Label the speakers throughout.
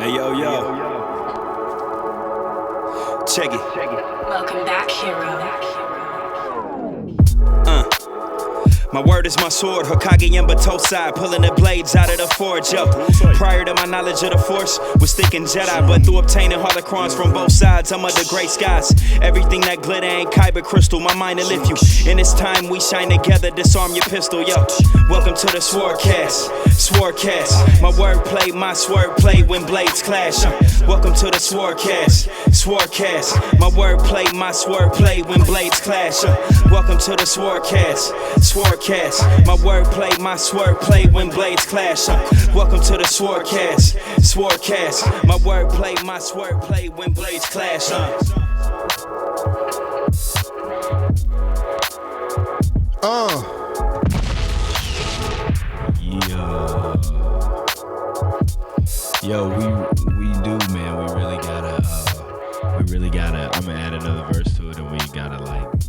Speaker 1: Hey, yo. Check it.
Speaker 2: Welcome back, Hir-O.
Speaker 1: My word is my sword, Hokage and Batosai, pulling the blades out of the forge, yo. Prior to my knowledge of the force, was thinking Jedi, but through obtaining holocrons from both sides, I'm under gray skies. Everything that glitter ain't kyber crystal, my mind will lift you. In this time we shine together, disarm your pistol, yo. Welcome to the SwordCast, SwordCast. My wordplay, my swordplay when blades clash. Welcome to the SwordCast, SwordCast. My wordplay, my swordplay when blades clash. Welcome to the SwordCast, SwordCast. My wordplay, my swordplay when blades clash. Welcome to the SwordCast, SwordCast. My wordplay, my swordplay when blades clash.
Speaker 3: Yo, we do, man. We really gotta. I'm gonna add another verse to it, and we gotta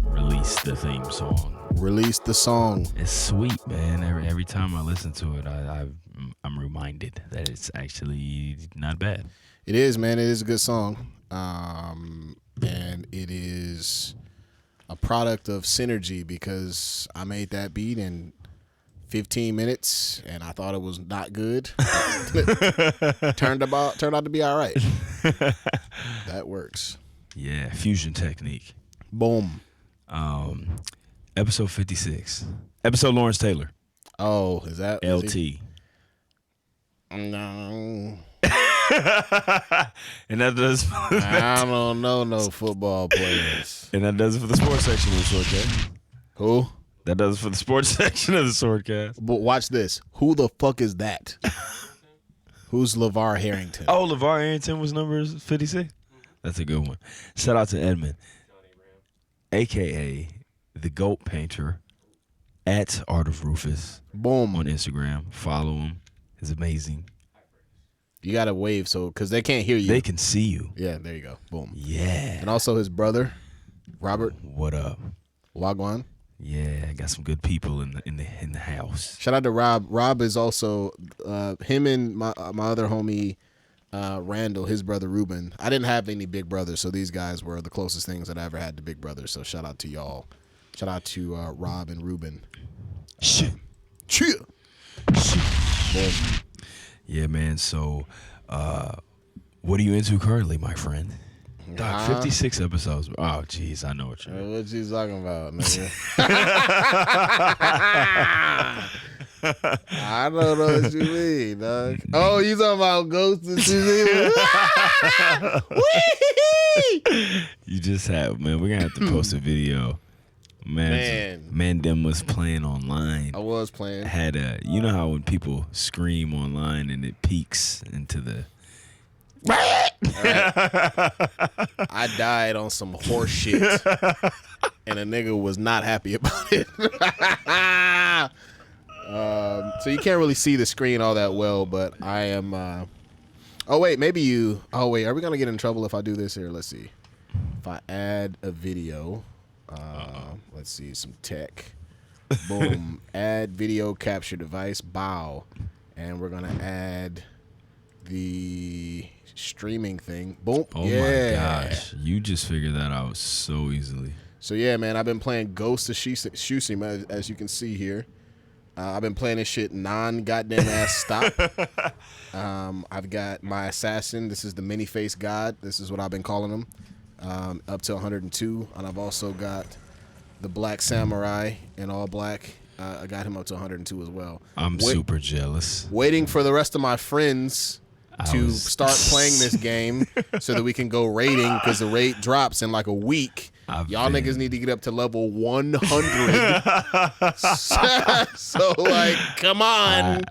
Speaker 3: release the theme song.
Speaker 4: Release the song.
Speaker 3: It's sweet, man. Every time I listen to it, I'm reminded that it's actually not bad.
Speaker 4: It is, man. It is a good song, and it is a product of synergy because I made that beat in 15 minutes, and I thought it was not good. Turned out to be all right. That works.
Speaker 3: Yeah, fusion technique.
Speaker 4: Boom.
Speaker 3: Episode 56. Episode Lawrence Taylor.
Speaker 4: Oh, is that
Speaker 3: LT?
Speaker 4: No.
Speaker 3: And that does.
Speaker 4: I don't know no football players.
Speaker 3: And that does it for the sports section of the SwordCast.
Speaker 4: Who?
Speaker 3: That does it for the sports section of the SwordCast.
Speaker 4: But watch this. Who the fuck is that? Who's LeVar Harrington?
Speaker 3: Oh, LeVar Harrington was number 56. That's a good one. Shout out to Edmund, a.k.a. the Goat Painter, at Art of Rufus.
Speaker 4: Boom.
Speaker 3: On Instagram. Follow him. He's amazing.
Speaker 4: You got to wave because they can't hear you.
Speaker 3: They can see you.
Speaker 4: Yeah, there you go. Boom.
Speaker 3: Yeah.
Speaker 4: And also his brother, Robert.
Speaker 3: What up?
Speaker 4: Wagwan.
Speaker 3: Yeah, I got some good people in the house.
Speaker 4: Shout out to Rob. Rob is also him and my other homie Randall, his brother Ruben. I didn't have any big brothers, so these guys were the closest things that I ever had to big brothers. So shout out to y'all. Shout out to Rob and Ruben.
Speaker 3: Shit.
Speaker 4: Cheer. Boom.
Speaker 3: Yeah, man. So, what are you into currently, my friend? Doc, 56 episodes. Oh, jeez, I know what you mean.
Speaker 4: What you talking about, nigga? I don't know what you mean, dog. Oh, you talking about Ghost and shit?
Speaker 3: You just have, man. We're gonna have to post a video. Man, them was playing online.
Speaker 4: I was playing.
Speaker 3: Had you know how when people scream online and it peaks into the.
Speaker 4: I died on some horse shit, and a nigga was not happy about it. So you can't really see the screen all that well, but I am. Oh wait, maybe you. Oh wait, are we gonna get in trouble if I do this here? Let's see. If I add a video, let's see some tech. Boom. Add video capture device. Bow, and we're gonna add the streaming thing. Boom.
Speaker 3: Oh my gosh. You just figured that out so easily.
Speaker 4: So yeah, man, I've been playing Ghost of Tsushima, as you can see here. I've been playing this shit non-goddamn ass stop. I've got my assassin. This is the many-faced god. This is what I've been calling him. Up to 102. And I've also got the black samurai in all black. I got him up to 102 as well.
Speaker 3: I'm super jealous.
Speaker 4: Waiting for the rest of my friends to start playing this game so that we can go raiding, because the raid drops in like a week. Y'all niggas need to get up to level 100. So like, come on.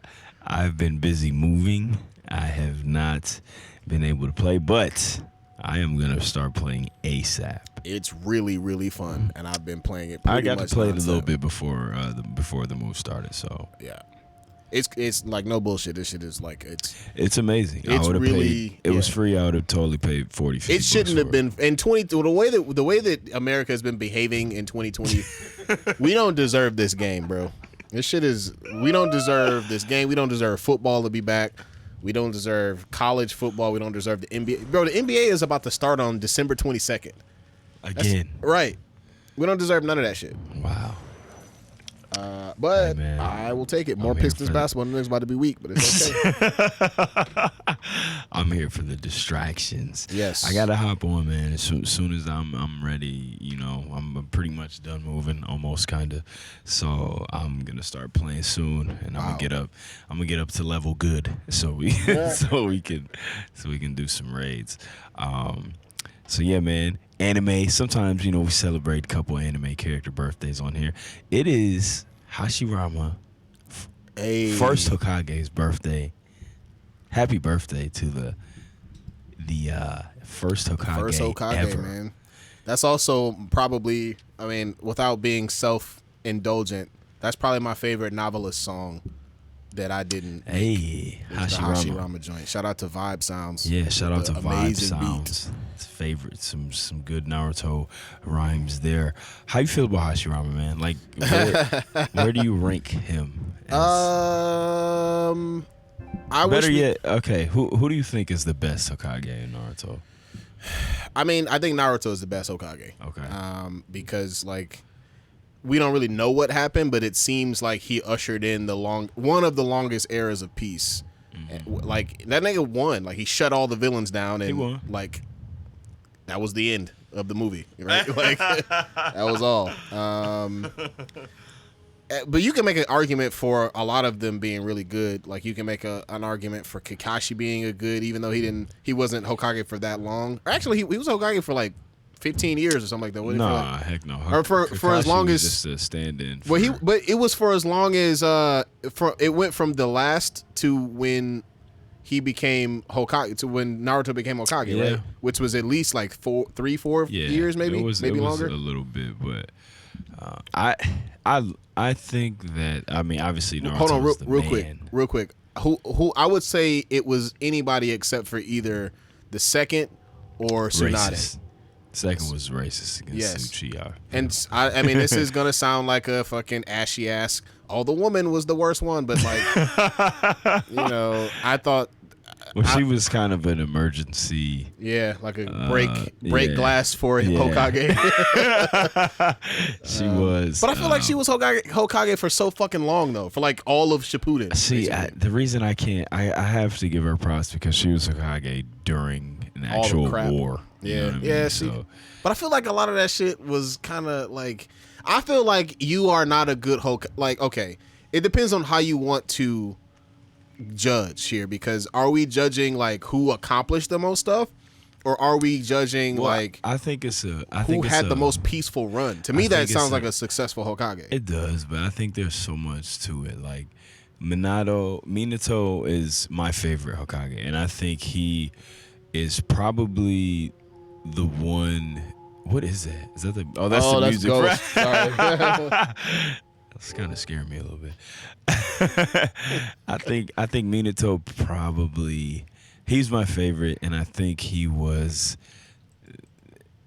Speaker 3: I've been busy moving. I have not been able to play, but I am gonna start playing ASAP.
Speaker 4: It's really, really fun, and I've been playing it. I
Speaker 3: got to play it a little bit before the move started. So
Speaker 4: yeah. It's like no bullshit. This shit is like
Speaker 3: it's amazing.
Speaker 4: It's really
Speaker 3: it was free. I would have totally paid 40, 50
Speaker 4: It shouldn't have been in 20. The way that America has been behaving in 2020, we don't deserve this game, bro. This shit is. We don't deserve this game. We don't deserve football to be back. We don't deserve college football. We don't deserve the NBA. Bro, the NBA is about to start on December 22nd.
Speaker 3: Again.
Speaker 4: Right. We don't deserve none of that shit.
Speaker 3: Wow.
Speaker 4: But
Speaker 3: Hey, man.
Speaker 4: I will take it. More
Speaker 3: I'm here
Speaker 4: Pistons
Speaker 3: for
Speaker 4: basketball. The niggas about to be weak, but it's okay.
Speaker 3: I'm here for the distractions.
Speaker 4: Yes.
Speaker 3: I gotta hop on, man. As soon as I'm ready, you know, I'm pretty much done moving, almost kinda. So I'm gonna start playing soon, and I'm gonna get up to level good, so we so we can do some raids. So yeah, man. Anime. Sometimes, you know, we celebrate a couple anime character birthdays on here. It is Hashirama, first Hokage's birthday. Happy birthday to the first Hokage,
Speaker 4: First Hokage,
Speaker 3: ever.
Speaker 4: man. That's also probably, I mean, without being self-indulgent, that's probably my favorite Noveliss song that I didn't.
Speaker 3: Hey,
Speaker 4: The
Speaker 3: Hashirama.
Speaker 4: Hashirama joint. Shout out to Vibe Sounds.
Speaker 3: Yeah, shout out to
Speaker 4: The
Speaker 3: Vibe
Speaker 4: amazing
Speaker 3: Sounds. It's favorite. Some good Naruto rhymes there. How you feel about Hashirama, man? Like, where do you rank him?
Speaker 4: I wish
Speaker 3: Better yet, okay. Who do you think is the best Hokage in Naruto?
Speaker 4: I mean, I think Naruto is the best Hokage.
Speaker 3: Okay.
Speaker 4: Because like we don't really know what happened, but it seems like he ushered in one of the longest eras of peace. And, like that nigga won. Like he shut all the villains down, and
Speaker 3: He won.
Speaker 4: like that was the end of the movie. Right? Like that was all. But you can make an argument for a lot of them being really good. Like you can make an argument for Kakashi being a good, even though he wasn't Hokage for that long. Or actually, he was Hokage for like 15 years or something like that.
Speaker 3: Nah, heck no.
Speaker 4: Or for as long
Speaker 3: was
Speaker 4: as
Speaker 3: just a stand-in.
Speaker 4: but it was for as long as it went from the last to when he became Hokage to when Naruto became Hokage,
Speaker 3: Yeah.
Speaker 4: right? Which was at least like 3, 4 years, maybe
Speaker 3: it was
Speaker 4: longer.
Speaker 3: a little bit, but I think that, I mean, obviously Naruto
Speaker 4: Hold on,
Speaker 3: is the
Speaker 4: real quick. Who I would say it was anybody except for either the second or Tsunade.
Speaker 3: Racist. Second was racist against Uchiha.
Speaker 4: And I mean, this is gonna sound like a fucking ashy ass. Oh, the woman was the worst one, but like, you know, I thought.
Speaker 3: Well, she was kind of an emergency.
Speaker 4: Yeah, like a break glass for Hokage.
Speaker 3: She was.
Speaker 4: But I feel like she was Hokage for so fucking long though, for like all of Shippuden.
Speaker 3: See, the reason I can't, I have to give her props because she was Hokage during an
Speaker 4: All the
Speaker 3: actual
Speaker 4: crap.
Speaker 3: war. You know what I mean? So,
Speaker 4: but I feel like a lot of that shit was kind of like, I feel like you are not a good Hokage. Like, okay, it depends on how you want to judge here, because are we judging like who accomplished the most stuff, or are we judging like
Speaker 3: I think it's
Speaker 4: who had the most peaceful run? To me, that sounds like a successful Hokage.
Speaker 3: It does, but I think there's so much to it. Like Minato is my favorite Hokage, and I think he is probably the one. What is that? Is that the? Oh, that's the music.
Speaker 4: Ghost. Sorry.
Speaker 3: That's kind of scaring me a little bit. I think Minato probably, he's my favorite, and I think he was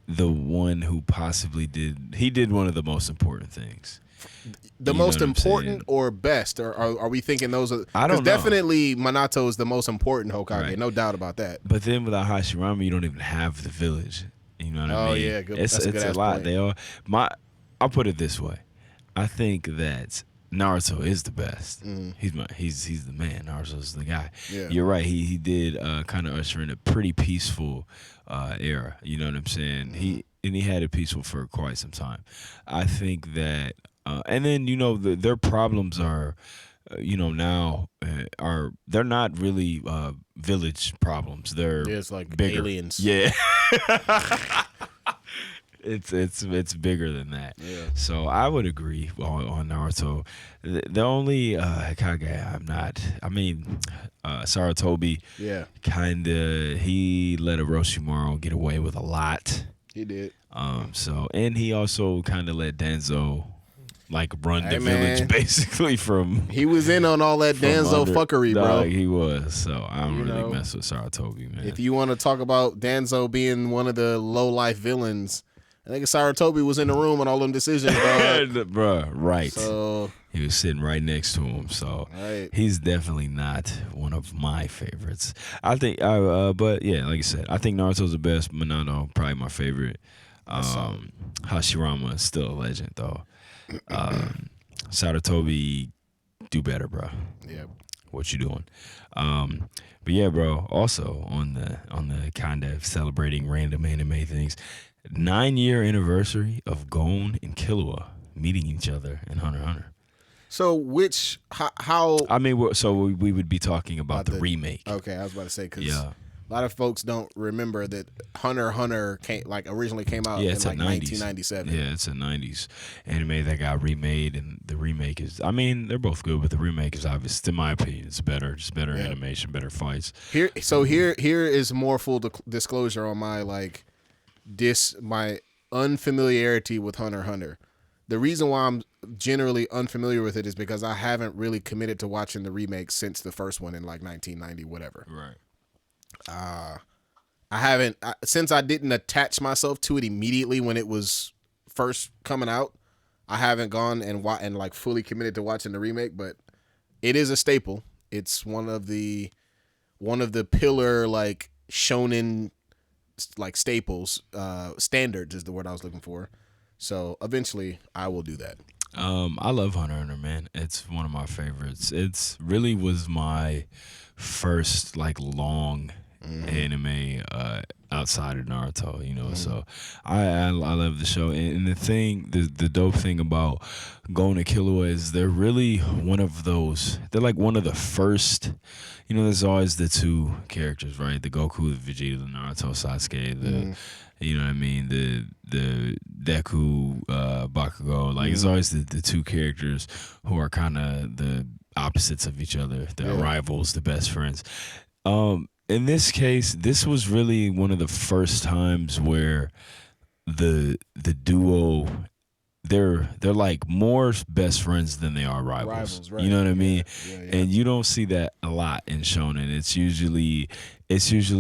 Speaker 3: the one who possibly did one of the most important things.
Speaker 4: The most important or best, or are we thinking those are?
Speaker 3: I don't know.
Speaker 4: Definitely Minato is the most important Hokage,
Speaker 3: Right.
Speaker 4: no doubt about that.
Speaker 3: But then without Hashirama, you don't even have the village. You know what I mean?
Speaker 4: Oh yeah, good.
Speaker 3: It's
Speaker 4: That's a good ass
Speaker 3: lot.
Speaker 4: point.
Speaker 3: They are. I'll put it this way. I think that Naruto is the best. He's the man. Naruto's the guy.
Speaker 4: Yeah.
Speaker 3: You're right. He did kind of usher in a pretty peaceful era. You know what I'm saying? He had it peaceful for quite some time. I think that, and then their problems are, now they're not really village problems. They're
Speaker 4: It's like
Speaker 3: bigger.
Speaker 4: aliens.
Speaker 3: Yeah. It's bigger than that.
Speaker 4: Yeah.
Speaker 3: So I would agree on Naruto. The only Hokage I'm not. I mean, Sarutobi.
Speaker 4: Yeah,
Speaker 3: Kinda. He let Orochimaru get away with a lot.
Speaker 4: he did.
Speaker 3: So, and he also kind of let Danzo run the
Speaker 4: man.
Speaker 3: village basically from.
Speaker 4: He was in on all that
Speaker 3: from
Speaker 4: Danzo
Speaker 3: under-
Speaker 4: fuckery, bro.
Speaker 3: Dog, he was. So I don't
Speaker 4: You
Speaker 3: really
Speaker 4: know,
Speaker 3: mess with Sarutobi, man.
Speaker 4: If you want to talk about Danzo being one of the low life villains, I think Sarutobi was in the room on all them decisions, dog.
Speaker 3: Bro, right.
Speaker 4: So
Speaker 3: he was sitting right next to him, so he's definitely not one of my favorites. I think, but yeah, like I said, I think Naruto's the best. Minato probably my favorite. Hashirama is still a legend, though. Sarutobi, do better, bro.
Speaker 4: Yeah.
Speaker 3: What you doing? But yeah, bro. Also on the kind of celebrating random anime things, 9-year anniversary of Gon and Killua meeting each other in Hunter x Hunter.
Speaker 4: So how?
Speaker 3: I mean, we would be talking about the remake.
Speaker 4: Okay, I was about to say because a lot of folks don't remember that Hunter x Hunter originally came out in like 1997.
Speaker 3: Yeah, it's a 90s anime that got remade, and the remake is, I mean, they're both good, but the remake is obvious. In my opinion, it's better. Just better animation, better fights.
Speaker 4: Here is more full disclosure on my my unfamiliarity with Hunter x Hunter. The reason why I'm generally unfamiliar with it is because I haven't really committed to watching the remake since the first one in like 1990, whatever.
Speaker 3: Right.
Speaker 4: I haven't since I didn't attach myself to it immediately when it was first coming out. I haven't gone and like fully committed to watching the remake, but it is a staple. It's one of the pillar like shonen like staples, standards is the word I was looking for. So eventually I will do that.
Speaker 3: I love Hunter x Hunter, man. It's one of my favorites. It's really was my first like long anime outside of Naruto, you know. So I love the show, and the dope thing about Gon and Killua is they're really one of those. They're like one of the first. You know, there's always the two characters, right? The Goku, the Vegeta, the Naruto, Sasuke, you know what I mean? The Deku, Bakugo. Like, it's always the two characters who are kind of the opposites of each other, the rivals, the best friends. In this case, this was really one of the first times where the duo, they're like more best friends than they are rivals. Right. You know what I mean? Yeah. And you don't see that a lot in shonen. It's usually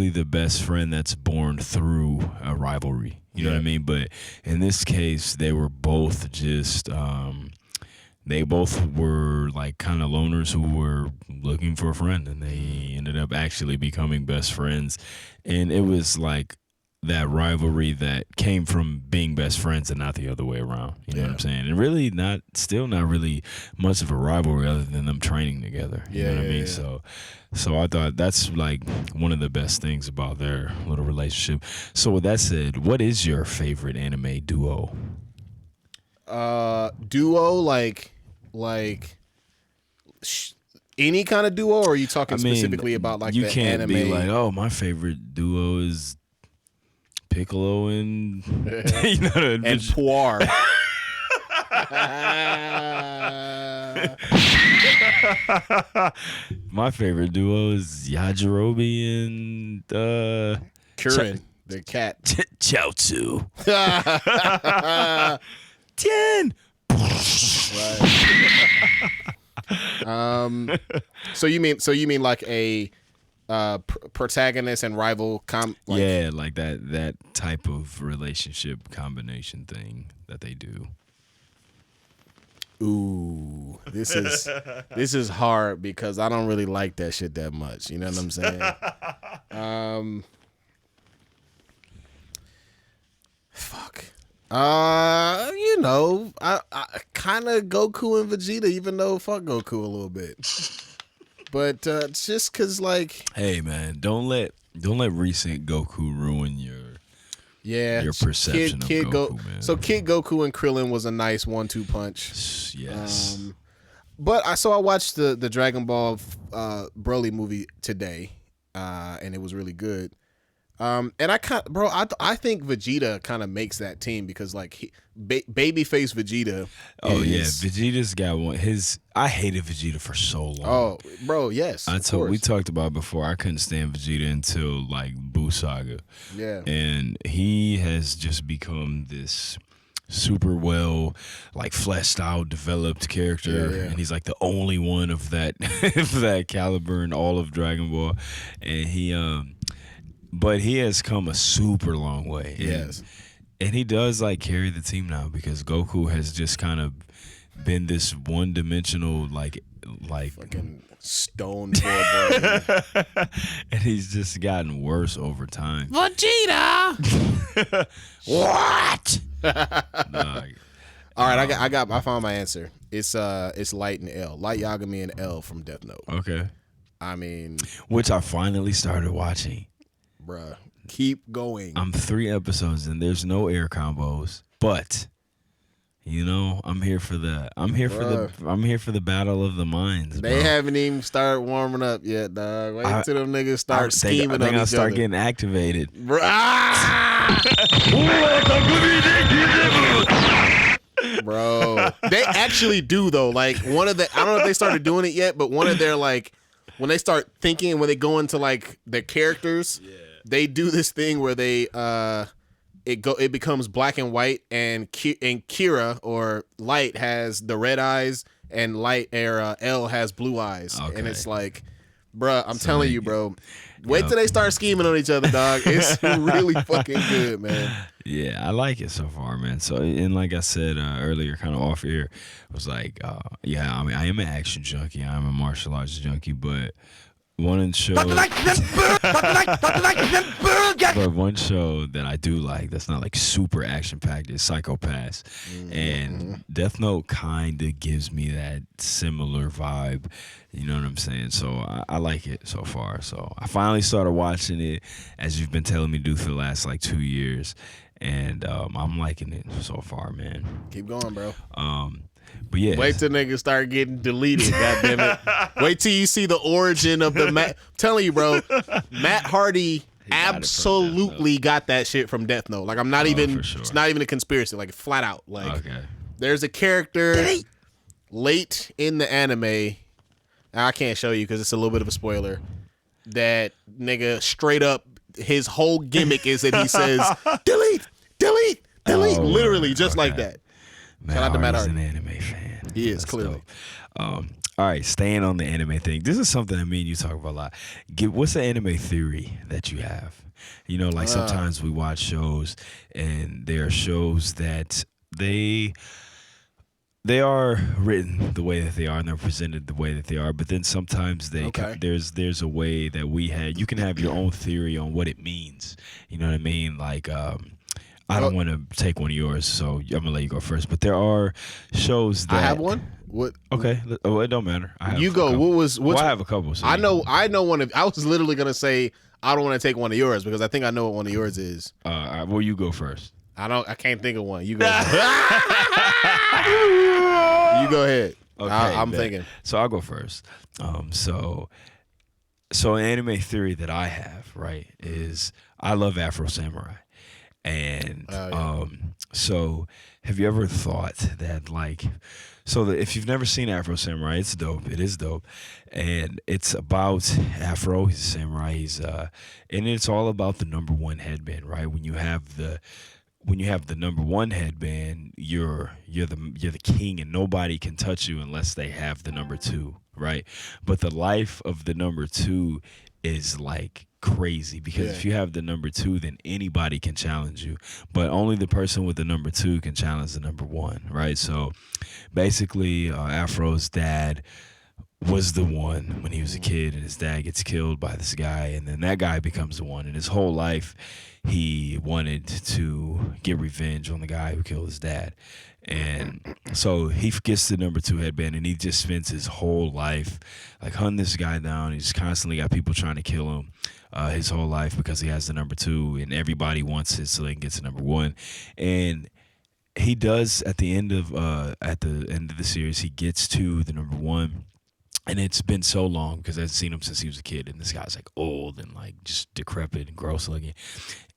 Speaker 3: the best friend that's born through a rivalry. You know what I mean? But in this case, they were both just they both were like kind of loners who were looking for a friend, and they ended up actually becoming best friends. And it was like that rivalry that came from being best friends and not the other way around. You know what I'm saying? And really still not really much of a rivalry other than them training together. You know what I mean? So I thought that's like one of the best things about their little relationship. So with that said, what is your favorite anime duo?
Speaker 4: Duo like any kind of duo, or are you talking specifically about like
Speaker 3: you
Speaker 4: the
Speaker 3: can't
Speaker 4: anime?
Speaker 3: be like, oh, my favorite duo is Piccolo and you know,
Speaker 4: and Puar.
Speaker 3: My favorite duo is Yajirobe and
Speaker 4: Kurin, the cat.
Speaker 3: Chaozu. Tien.
Speaker 4: Right. So you mean like a protagonist and rival
Speaker 3: like that type of relationship combination thing that they do.
Speaker 4: Ooh, this is hard because I don't really like that shit that much. You know what I'm saying? Fuck. You know, I kind of Goku and Vegeta, even though fuck Goku a little bit. But it's just because, like,
Speaker 3: hey man, don't let recent Goku ruin your perception of Goku, man.
Speaker 4: So Kid Goku and Krillin was a nice 1-2 punch.
Speaker 3: Yes.
Speaker 4: But I watched the Dragon Ball Broly movie today, and it was really good. And I think Vegeta kind of makes that team because like babyface Vegeta.
Speaker 3: Oh yeah, Vegeta's got one. I hated Vegeta for so long.
Speaker 4: Oh, bro, yes.
Speaker 3: We talked about it before. I couldn't stand Vegeta until like Buu Saga.
Speaker 4: Yeah, and
Speaker 3: he has just become this super well like fleshed out, developed character, and he's like the only one of that of that caliber in all of Dragon Ball, and he. But he has come a super long way.
Speaker 4: Yes.
Speaker 3: And he does like carry the team now because Goku has just kind of been this one-dimensional like
Speaker 4: fucking stone for brain.
Speaker 3: and he's just gotten worse over time.
Speaker 4: Vegeta. What?
Speaker 3: Dog.
Speaker 4: All right, I found my answer. It's Light and L. Light Yagami and L from Death Note.
Speaker 3: Okay.
Speaker 4: I mean,
Speaker 3: which I finally started watching.
Speaker 4: Bruh, keep going.
Speaker 3: I'm 3 episodes and there's no air combos, but you know, I'm here for the battle of the minds.
Speaker 4: They
Speaker 3: bro.
Speaker 4: haven't even started warming up yet, dog. Wait till them niggas start scheming
Speaker 3: they
Speaker 4: on
Speaker 3: gonna
Speaker 4: each
Speaker 3: start
Speaker 4: other.
Speaker 3: getting activated.
Speaker 4: Bro, they actually do though. Like one of the, I don't know if they started doing it yet, but one of their like when they start thinking, when they go into like their characters, they do this thing where they it becomes black and white, and Kira or Light has the red eyes, and L has blue eyes, and it's like, bruh, I'm telling you, bro. Wait till they start scheming on each other, dog. It's really fucking good, man.
Speaker 3: Yeah, I like it so far, man. So, and like I said earlier, kind of off air, was like, yeah, I mean, I am an action junkie. I'm a martial arts junkie, but one show that I do like that's not like super action packed is Psycho Pass, and Death Note kind of gives me that similar vibe. You know what I'm saying? So I like it so far. So I finally started watching it, as you've been telling me to do for the last like 2 years, and I'm liking it so far, man.
Speaker 4: Keep going, bro.
Speaker 3: But yeah,
Speaker 4: wait till niggas start getting deleted. Goddamn it! Wait till you see the origin of the Matt. I'm telling you, bro. Matt Hardy absolutely got that shit from Death Note. Like I'm not even.
Speaker 3: For sure.
Speaker 4: It's not even a conspiracy. Like flat out. Like
Speaker 3: okay.
Speaker 4: There's a character late in the anime. I can't show you because it's a little bit of a spoiler. That nigga straight up, his whole gimmick is that he says delete, delete, delete, literally just like that.
Speaker 3: Shout out to Matt Hardy. He's an anime fan.
Speaker 4: He is, clearly.
Speaker 3: All right, staying on the anime thing. This is something that me and you talk about a lot. What's the anime theory that you have? You know, like sometimes we watch shows, and there are shows that they are written the way that they are, and they're presented the way that they are. But then sometimes there's a way that you can have your own theory on what it means. You know what I mean? Like I don't want to take one of yours, so I'm gonna let you go first. But there are shows that
Speaker 4: I have one. What?
Speaker 3: Okay. Oh, it don't matter.
Speaker 4: You go.
Speaker 3: I have a couple. So
Speaker 4: I know one of. I was literally gonna say I don't want to take one of yours because I think I know what one of yours is.
Speaker 3: Well, you go first.
Speaker 4: I can't think of one. You go. You go ahead.
Speaker 3: Okay,
Speaker 4: I'm thinking.
Speaker 3: So I'll go first. So an anime theory that I have, right, is I love Afro Samurai. And so have you ever thought that if you've never seen Afro Samurai, it's dope. It is dope. And it's about Afro, he's a samurai, and it's all about the number one headband, right? When you have the number one headband, you're the king, and nobody can touch you unless they have the number two, right? But the life of the number two is like crazy because if you have the number two, then anybody can challenge you, but only the person with the number two can challenge the number one, right? So basically Afro's dad was the one when he was a kid, and his dad gets killed by this guy, and then that guy becomes the one, and his whole life he wanted to get revenge on the guy who killed his dad. And so he gets the number two headband, and he just spends his whole life like hunting this guy down. He's constantly got people trying to kill him his whole life because he has the number two, and everybody wants it so they can get to number one. And he does at the end of the series, he gets to the number one. And it's been so long because I've seen him since he was a kid, and this guy's like old and like just decrepit and gross looking.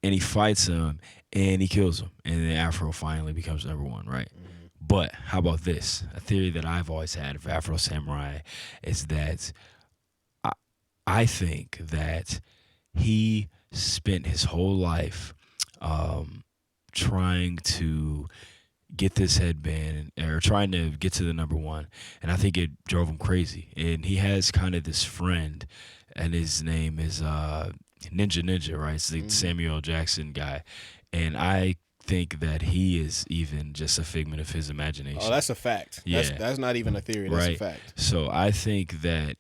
Speaker 3: And he fights him and he kills him, and then Afro finally becomes number one, right? But how about this? A theory that I've always had of Afro Samurai is that I think that he spent his whole life trying to get this headband or trying to get to the number one, and I think it drove him crazy. And he has kind of this friend, and his name is Ninja, right? It's the Samuel Jackson guy. And I think that he is even just a figment of his imagination.
Speaker 4: Oh, that's a fact.
Speaker 3: Yeah.
Speaker 4: That's not even a theory. That's a fact.
Speaker 3: So I think that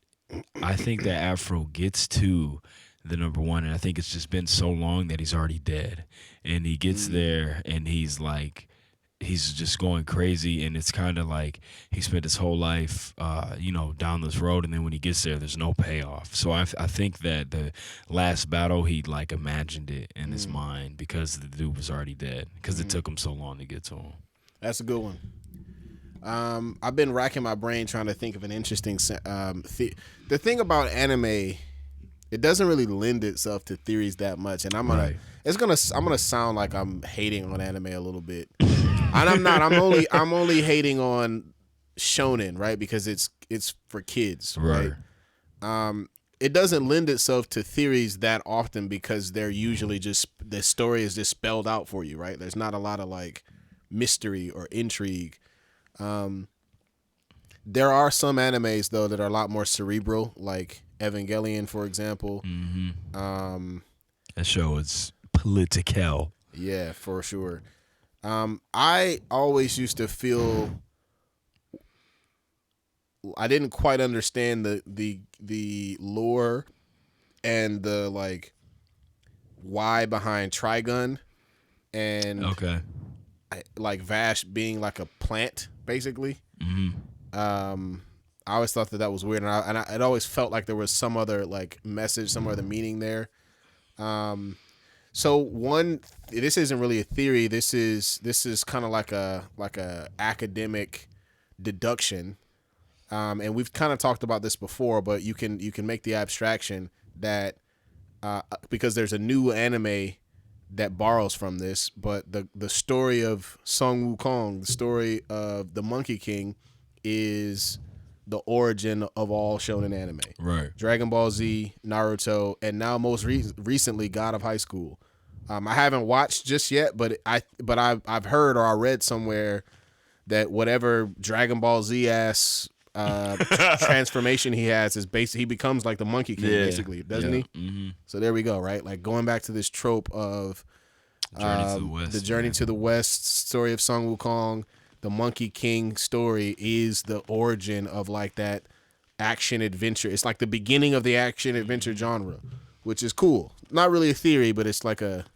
Speaker 3: Afro gets to the number one, and I think it's just been so long that he's already dead. And he gets there, and he's like, he's just going crazy, and it's kind of like he spent his whole life, down this road, and then when he gets there, there's no payoff. So I think that the last battle, he like imagined it in his mind because the dude was already dead, because it took him so long to get to him.
Speaker 4: That's a good one. I've been racking my brain trying to think of an interesting. The thing about anime, it doesn't really lend itself to theories that much, and I'm gonna sound like I'm hating on anime a little bit. And I'm not. I'm only hating on shonen, right? Because it's for kids, right? It doesn't lend itself to theories that often because they're usually just the story is just spelled out for you, right? There's not a lot of like mystery or intrigue. There are some animes though that are a lot more cerebral, like Evangelion, for example.
Speaker 3: That show is political.
Speaker 4: Yeah, for sure. I always used to feel I didn't quite understand the lore and the like why behind Trigun and like Vash being like a plant basically. I always thought that was weird, and it always felt like there was some other like message, some other meaning there. So this isn't really a theory. This is kind of like a academic deduction, and we've kind of talked about this before. But you can make the abstraction that because there's a new anime that borrows from this, but the story of Sun Wukong, the story of the Monkey King, is the origin of all shonen anime.
Speaker 3: Right.
Speaker 4: Dragon Ball Z, Naruto, and now most recently God of High School. I haven't watched just yet, but I've heard or I read somewhere that whatever Dragon Ball Z ass transformation he has is basically he becomes like the Monkey King basically, doesn't he? Mm-hmm. So there we go, right? Like going back to this trope of the Journey to the West story of Sun Wukong. The Monkey King story is the origin of like that action adventure. It's like the beginning of the action adventure genre, which is cool. Not really a theory, but it's like a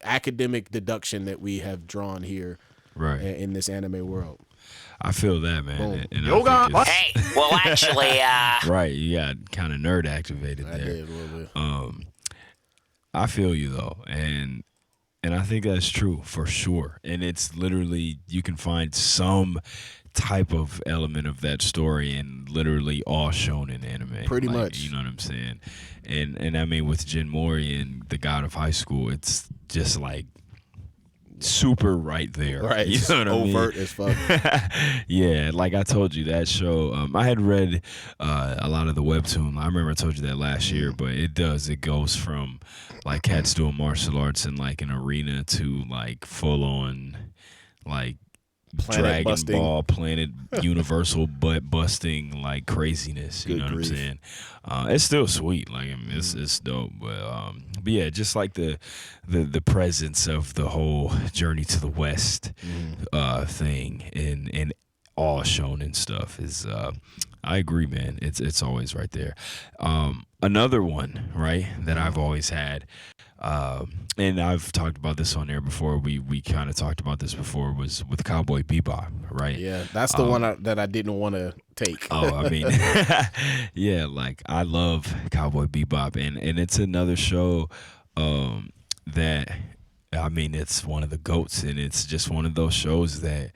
Speaker 4: academic deduction that we have drawn here,
Speaker 3: right,
Speaker 4: in this anime world.
Speaker 3: I feel that, man. And
Speaker 5: Yoga. Hey, well, actually,
Speaker 3: right, you got kind of nerd activated there.
Speaker 4: I did a little bit.
Speaker 3: I feel you though, and I think that's true for sure. And it's literally, you can find some type of element of that story in literally all shonen anime.
Speaker 4: Pretty much.
Speaker 3: You know what I'm saying? And I mean, with Jin Mori and the God of High School, it's just like super right there.
Speaker 4: Right.
Speaker 3: You know what
Speaker 4: overt
Speaker 3: I mean?
Speaker 4: as fuck.
Speaker 3: Yeah, like I told you, that show, I had read a lot of the webtoon. I remember I told you that last year, but it goes from like cats doing martial arts in like an arena to like full on like
Speaker 4: Planet
Speaker 3: DragonBall, Planet Universal butt busting like craziness. You
Speaker 4: Good
Speaker 3: know what
Speaker 4: grief.
Speaker 3: I'm saying? It's still sweet. Like, I mean, it's dope. But yeah, just like the presence of the whole Journey to the West thing in all shonen stuff is. I agree, man. It's always right there. Another one, right, that I've always had. And I've talked about this on air before. We kind of talked about this before, was with Cowboy Bebop, right?
Speaker 4: Yeah, that's the one that I didn't want to take.
Speaker 3: Oh, I mean, yeah, like I love Cowboy Bebop, and it's another show that, I mean, it's one of the GOATs, and it's just one of those shows that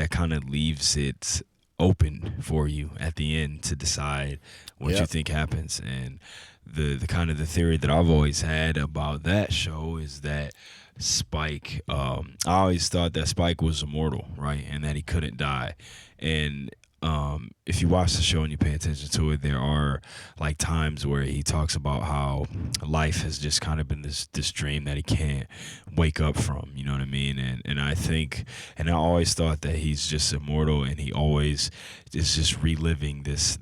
Speaker 3: kind of leaves it open for you at the end to decide what you think happens. And the kind of the theory that I've always had about that show is that Spike, I always thought that Spike was immortal, right, and that he couldn't die. And if you watch the show and you pay attention to it, there are like times where he talks about how life has just kind of been this dream that he can't wake up from. You know what I mean? And I think, and I always thought that he's just immortal, and he always is just reliving this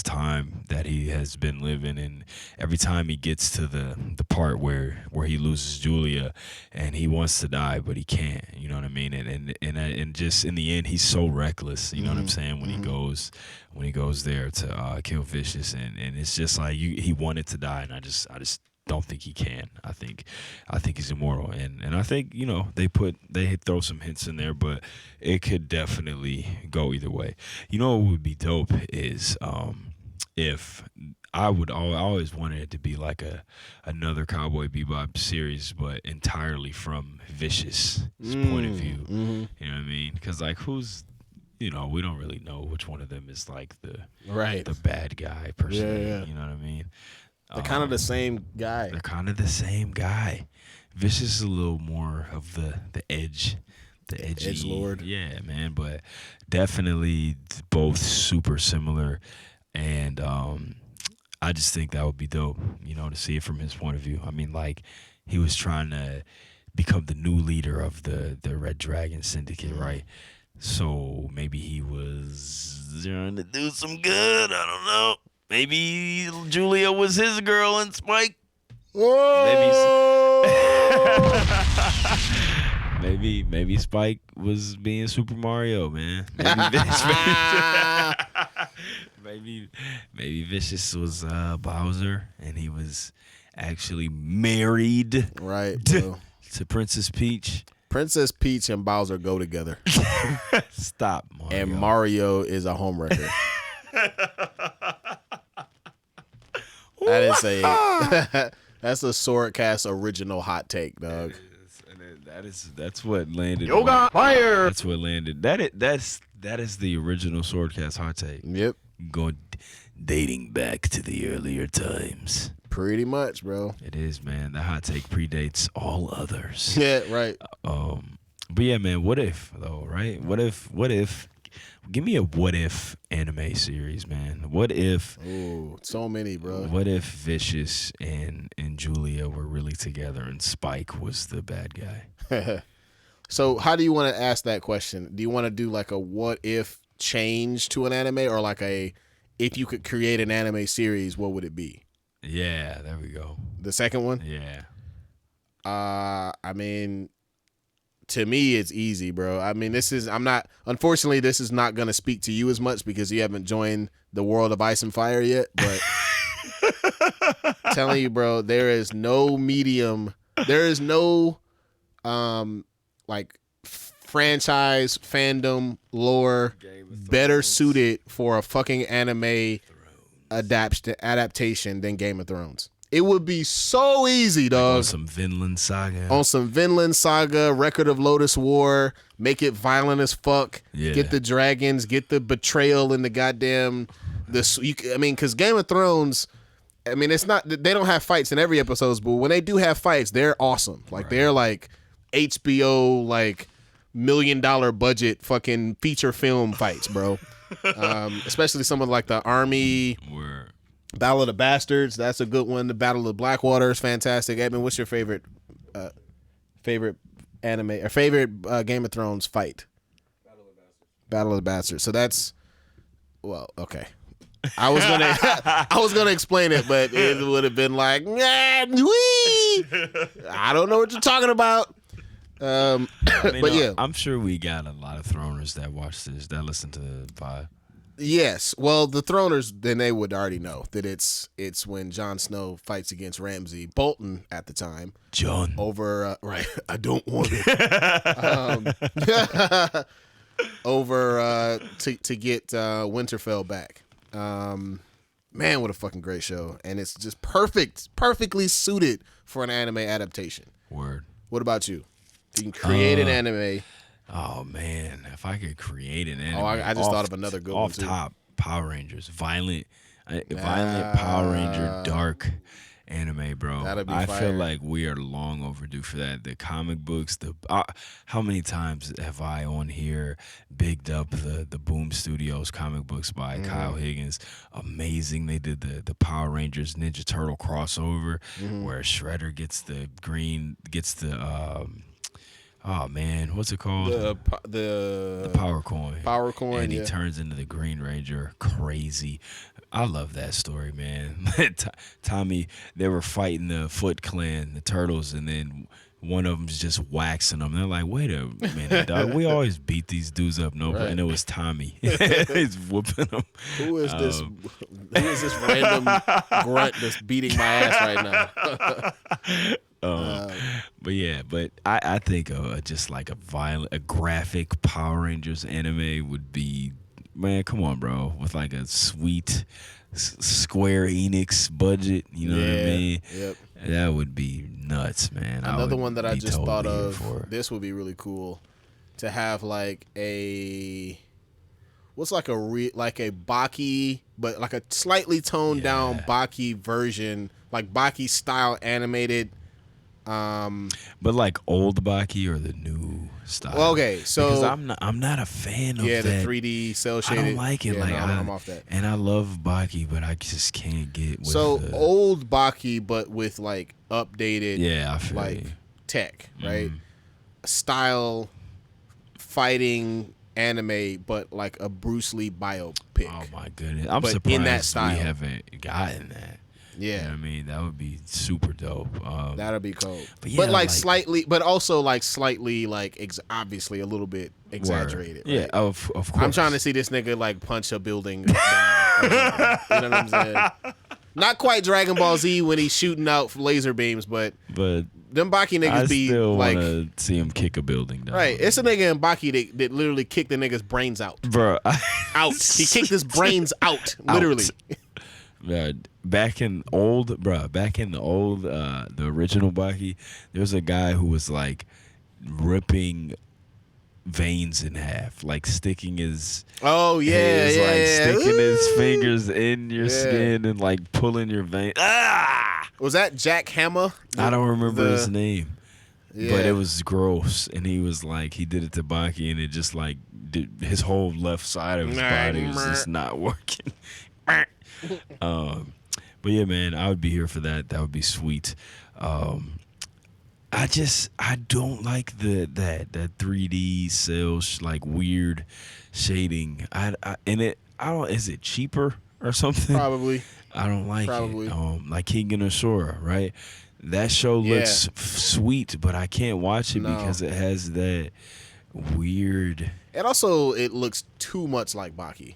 Speaker 3: time that he has been living. And every time he gets to the part where he loses Julia, and he wants to die but he can't. You know what I mean? And just in the end, he's so reckless. You know what I'm saying? When he goes there to kill Vicious, and it's just like he wanted to die, and I just don't think he can. I think he's immortal, and I think, you know, they throw some hints in there, but it could definitely go either way. You know what would be dope is if I always wanted it to be like another Cowboy Bebop series, but entirely from Vicious's point of view. You know what I mean? Because like we don't really know which one of them is like the bad guy per se.
Speaker 4: Yeah.
Speaker 3: You know what I mean?
Speaker 4: They're kind of the same guy.
Speaker 3: They're kind of the same guy. Vicious is a little more of the edge. The edgy,
Speaker 4: edgelord.
Speaker 3: Yeah, man. But definitely both super similar. And I just think that would be dope, you know, to see it from his point of view. I mean, like, he was trying to become the new leader of the Red Dragon Syndicate, right? So maybe he was trying to do some good. I don't know. Maybe Julia was his girl and Spike.
Speaker 4: Whoa!
Speaker 3: Maybe Spike was being Super Mario, man. Maybe Vicious was Bowser, and he was actually married,
Speaker 4: Right, bro.
Speaker 3: to Princess Peach.
Speaker 4: Princess Peach and Bowser go together.
Speaker 3: Stop, Mario.
Speaker 4: And Mario is a homewrecker. That's a SwordCast original hot take, dog.
Speaker 3: That's what landed.
Speaker 4: Yoga fire.
Speaker 3: That's what landed. That is the original SwordCast hot take.
Speaker 4: Yep.
Speaker 3: Going dating back to the earlier times.
Speaker 4: Pretty much, bro.
Speaker 3: It is, man. The hot take predates all others.
Speaker 4: Yeah, right.
Speaker 3: But yeah, man, what if though, right? What if give me a what if anime series, man. What if
Speaker 4: so many, bro.
Speaker 3: What if Vicious and Julia were really together and Spike was the bad guy?
Speaker 4: So how do you want to ask that question? Do you want to do like a what if change to an anime, or like a if you could create an anime series, what would it be?
Speaker 3: Yeah, there we go.
Speaker 4: The second one?
Speaker 3: Yeah.
Speaker 4: I mean, to me, it's easy, bro. I mean, unfortunately, this is not going to speak to you as much because you haven't joined the world of Ice and Fire yet, but telling you, bro, there is no like franchise, fandom, lore better suited for a fucking anime adaptation than Game of Thrones. It would be so easy, dog.
Speaker 3: Like on some Vinland Saga.
Speaker 4: Record of Lotus War. Make it violent as fuck.
Speaker 3: Yeah.
Speaker 4: Get the dragons. Get the betrayal in the goddamn. Because Game of Thrones. I mean, it's not. They don't have fights in every episode, but when they do have fights, they're awesome. Like they're like HBO like $1 million budget fucking feature film fights, bro. Especially some of like the Army. Battle of the Bastards, that's a good one. The Battle of Blackwater is fantastic. Edmund, what's your favorite anime or favorite Game of Thrones fight? Battle of the Bastards. So that's okay. I was gonna explain it, but it would have been like, I don't know what you're talking about. But yeah,
Speaker 3: I'm sure we got a lot of throners that watch this, that listen to the pod.
Speaker 4: Yes. Well, the Throners, then they would already know that it's when Jon Snow fights against Ramsay Bolton at the time.
Speaker 3: Jon.
Speaker 4: Over, right. I don't want it. Over to get Winterfell back. Man, what a fucking great show. And it's just perfectly suited for an anime adaptation.
Speaker 3: Word.
Speaker 4: What about you? You can create an anime.
Speaker 3: Oh man, if I could create an anime.
Speaker 4: I just thought of another good one too.
Speaker 3: Off top, Power Rangers, violent Power Ranger, dark, anime, bro.
Speaker 4: That'd be
Speaker 3: I
Speaker 4: fire.
Speaker 3: feel like we are long overdue for that. The comic books, how many times have I on here bigged up the Boom Studios comic books by Kyle Higgins? Amazing. They did the Power Rangers Ninja Turtle crossover where Shredder gets the oh man, what's it called?
Speaker 4: The
Speaker 3: Power Coin.
Speaker 4: Power Coin,
Speaker 3: and he
Speaker 4: yeah.
Speaker 3: turns into the Green Ranger. Crazy. I love that story, man. Tommy, they were fighting the Foot Clan, the Turtles, and then one of them's just waxing them. They're like, wait a minute, dog. We always beat these dudes up, no,
Speaker 4: Right.
Speaker 3: and it was Tommy. He's whooping them.
Speaker 4: Who is this? Who is this random grunt that's beating my ass right now?
Speaker 3: But I think just like a graphic Power Rangers anime would be, man, come on, bro, with like a sweet Square Enix budget, you know what I mean?
Speaker 4: Yep.
Speaker 3: That would be nuts, man.
Speaker 4: Another one that I just
Speaker 3: totally
Speaker 4: thought
Speaker 3: here
Speaker 4: of.
Speaker 3: for it.
Speaker 4: This would be really cool to have like a Baki, but like a slightly toned down Baki version, like Baki style animated.
Speaker 3: But like old Baki or the new style?
Speaker 4: Well, okay, so
Speaker 3: because I'm not a fan of
Speaker 4: the
Speaker 3: that.
Speaker 4: 3D cell
Speaker 3: I
Speaker 4: shaded.
Speaker 3: don't like it.
Speaker 4: Yeah,
Speaker 3: like
Speaker 4: no, I'm off that.
Speaker 3: And I love Baki, but I just can't get with
Speaker 4: So
Speaker 3: the,
Speaker 4: old Baki, but with like updated,
Speaker 3: I feel
Speaker 4: like
Speaker 3: you.
Speaker 4: tech, right? Style fighting anime, but like a Bruce Lee biopic.
Speaker 3: Oh my goodness, I'm
Speaker 4: But
Speaker 3: surprised
Speaker 4: in that style.
Speaker 3: we haven't gotten that.
Speaker 4: Yeah.
Speaker 3: You know what I mean, that would be super dope.
Speaker 4: That'd be cool.
Speaker 3: But yeah,
Speaker 4: But like
Speaker 3: like-
Speaker 4: slightly, but also like slightly, like obviously a little bit exaggerated.
Speaker 3: Yeah,
Speaker 4: right?
Speaker 3: of course.
Speaker 4: I'm trying to see this nigga like punch a building down. You know what I'm saying? Not quite Dragon Ball Z when he's shooting out laser beams, but
Speaker 3: But
Speaker 4: them Baki niggas
Speaker 3: I
Speaker 4: be
Speaker 3: still
Speaker 4: like,
Speaker 3: want to see him kick a building down.
Speaker 4: right? It's a nigga in Baki that literally kicked the nigga's brains out.
Speaker 3: bro.
Speaker 4: Out. He kicked his brains out, literally.
Speaker 3: Back in the old, the original Baki, there was a guy who was like ripping veins in half, like sticking his
Speaker 4: Oh yeah,
Speaker 3: his,
Speaker 4: yeah,
Speaker 3: like sticking his
Speaker 4: Ooh.
Speaker 3: fingers in your skin and like pulling your vein.
Speaker 4: Was that Jack Hammer?
Speaker 3: I don't remember
Speaker 4: the-
Speaker 3: his name, but
Speaker 4: Yeah.
Speaker 3: it was gross. And he was like, he did it to Baki, and it just like his whole left side of his body was just not working. But yeah, man, I would be here for that. That would be sweet. I don't like that 3D cell like weird shading. Is it cheaper or something?
Speaker 4: Probably.
Speaker 3: I don't like
Speaker 4: Probably.
Speaker 3: it. Like King and Sora, right? That show looks sweet, but I can't watch it
Speaker 4: No.
Speaker 3: because it has that weird.
Speaker 4: And also, it looks too much like Baki.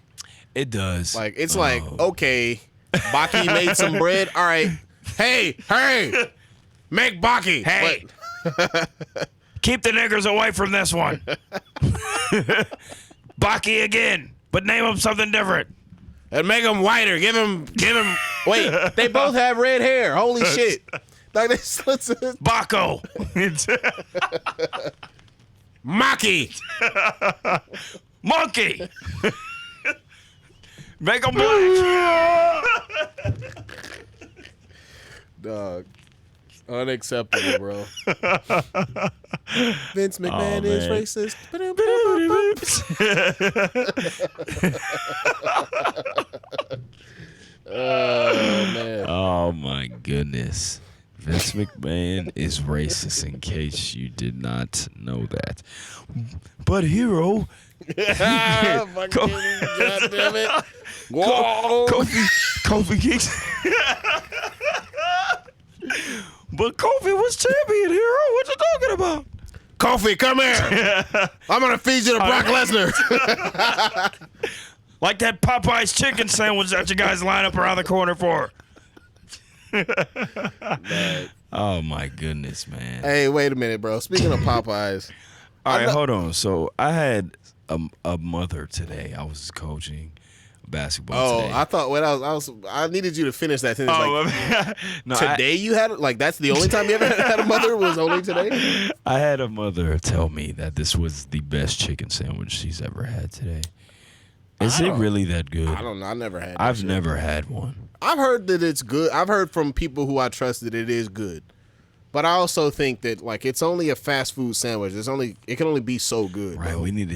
Speaker 3: It does.
Speaker 4: Like it's like, okay, Baki made some bread. All right, hey, make Baki.
Speaker 3: Hey.
Speaker 4: What?
Speaker 3: Keep the niggers away from this one. Baki again, but name him something different.
Speaker 4: And make him whiter. Give him. Wait, they both have red hair. Holy shit! Like this.
Speaker 3: Baco.
Speaker 4: Maki.
Speaker 3: Monkey. Make him black.
Speaker 4: Dog. Unacceptable, bro. Vince McMahon is
Speaker 3: man.
Speaker 4: racist. Oh man.
Speaker 3: Oh my goodness. Vince McMahon is racist, in case you did not know that. But Hir-O,
Speaker 4: Fucking God damn it. Whoa.
Speaker 3: Kofi Kingston. But Kofi was champion, Hir-O. What you talking about?
Speaker 4: Kofi, come here. I'm gonna feed you to Brock Lesnar.
Speaker 3: Like that Popeye's chicken sandwich that you guys line up around the corner for. Oh my goodness, man.
Speaker 4: Hey, wait a minute, bro. Speaking of Popeyes,
Speaker 3: All right, hold on. So I had a mother today. I was coaching basketball today.
Speaker 4: I thought I needed you to finish that sentence. Like,
Speaker 3: no,
Speaker 4: today you had it? Like that's the only time you ever had a mother was only today?
Speaker 3: I had a mother tell me that this was the best chicken sandwich she's ever had today. Is it really that good?
Speaker 4: I don't know. I never had that
Speaker 3: I've
Speaker 4: shit.
Speaker 3: never had one.
Speaker 4: I've heard that it's good. I've heard from people who I trust that it is good. But I also think that like it's only a fast food sandwich. It can only be so good.
Speaker 3: Right.
Speaker 4: Bro.
Speaker 3: We need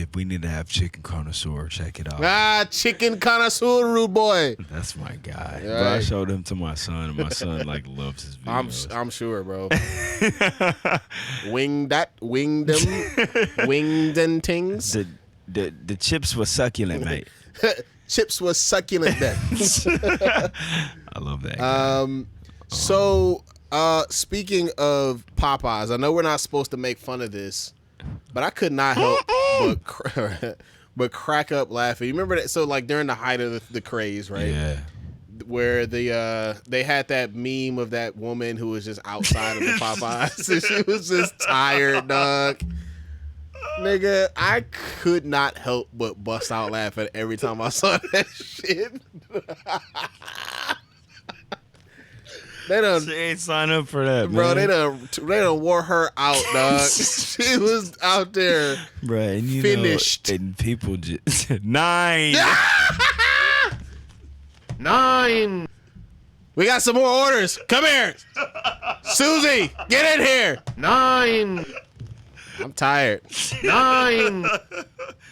Speaker 3: to have chicken connoisseur. Check it out.
Speaker 4: Chicken connoisseur, rude boy.
Speaker 3: That's my guy.
Speaker 4: Right.
Speaker 3: Bro, I showed him to my son, and my son like loves his videos.
Speaker 4: I'm sure, bro. Wing them things.
Speaker 3: The chips were succulent, mate.
Speaker 4: Chips was succulent then.
Speaker 3: I love that guy.
Speaker 4: So speaking of Popeyes, I know we're not supposed to make fun of this, but I could not help but crack up laughing. You remember that? So like during the height of the craze, right?
Speaker 3: Yeah.
Speaker 4: Where they had that meme of that woman who was just outside of the Popeyes and she was just tired, dog. Nigga, I could not help but bust out laughing every time I saw that shit.
Speaker 3: She ain't sign up for that,
Speaker 4: bro.
Speaker 3: man.
Speaker 4: They done wore her out, dog. She was out there,
Speaker 3: bro. And you
Speaker 4: finished.
Speaker 3: know, and people just 9.
Speaker 6: 9.
Speaker 4: We got some more orders. Come here, Susie. Get in here.
Speaker 6: 9.
Speaker 4: I'm tired.
Speaker 6: 9.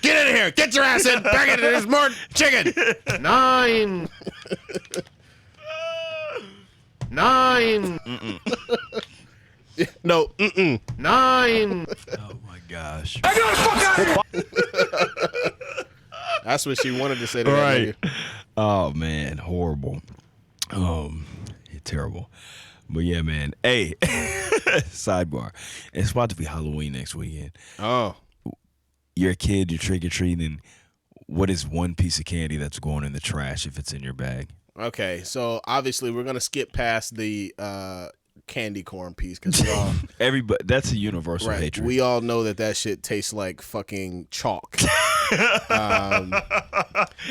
Speaker 4: Get in here. Get your ass in. Back in. There's more chicken.
Speaker 6: 9. 9.
Speaker 4: No.
Speaker 6: 9.
Speaker 3: Oh my gosh.
Speaker 4: That's what she wanted to say to that
Speaker 3: Right.
Speaker 4: nigga.
Speaker 3: Oh man, horrible. Terrible. But yeah, man. Hey, sidebar. It's about to be Halloween next weekend.
Speaker 4: Oh.
Speaker 3: You're a kid, you're trick-or-treating. What is one piece of candy that's going in the trash if it's in your bag?
Speaker 4: Okay, so obviously we're gonna skip past the candy corn piece because we all
Speaker 3: Everybody, that's a universal
Speaker 4: right.
Speaker 3: hatred.
Speaker 4: We all know that shit tastes like fucking chalk.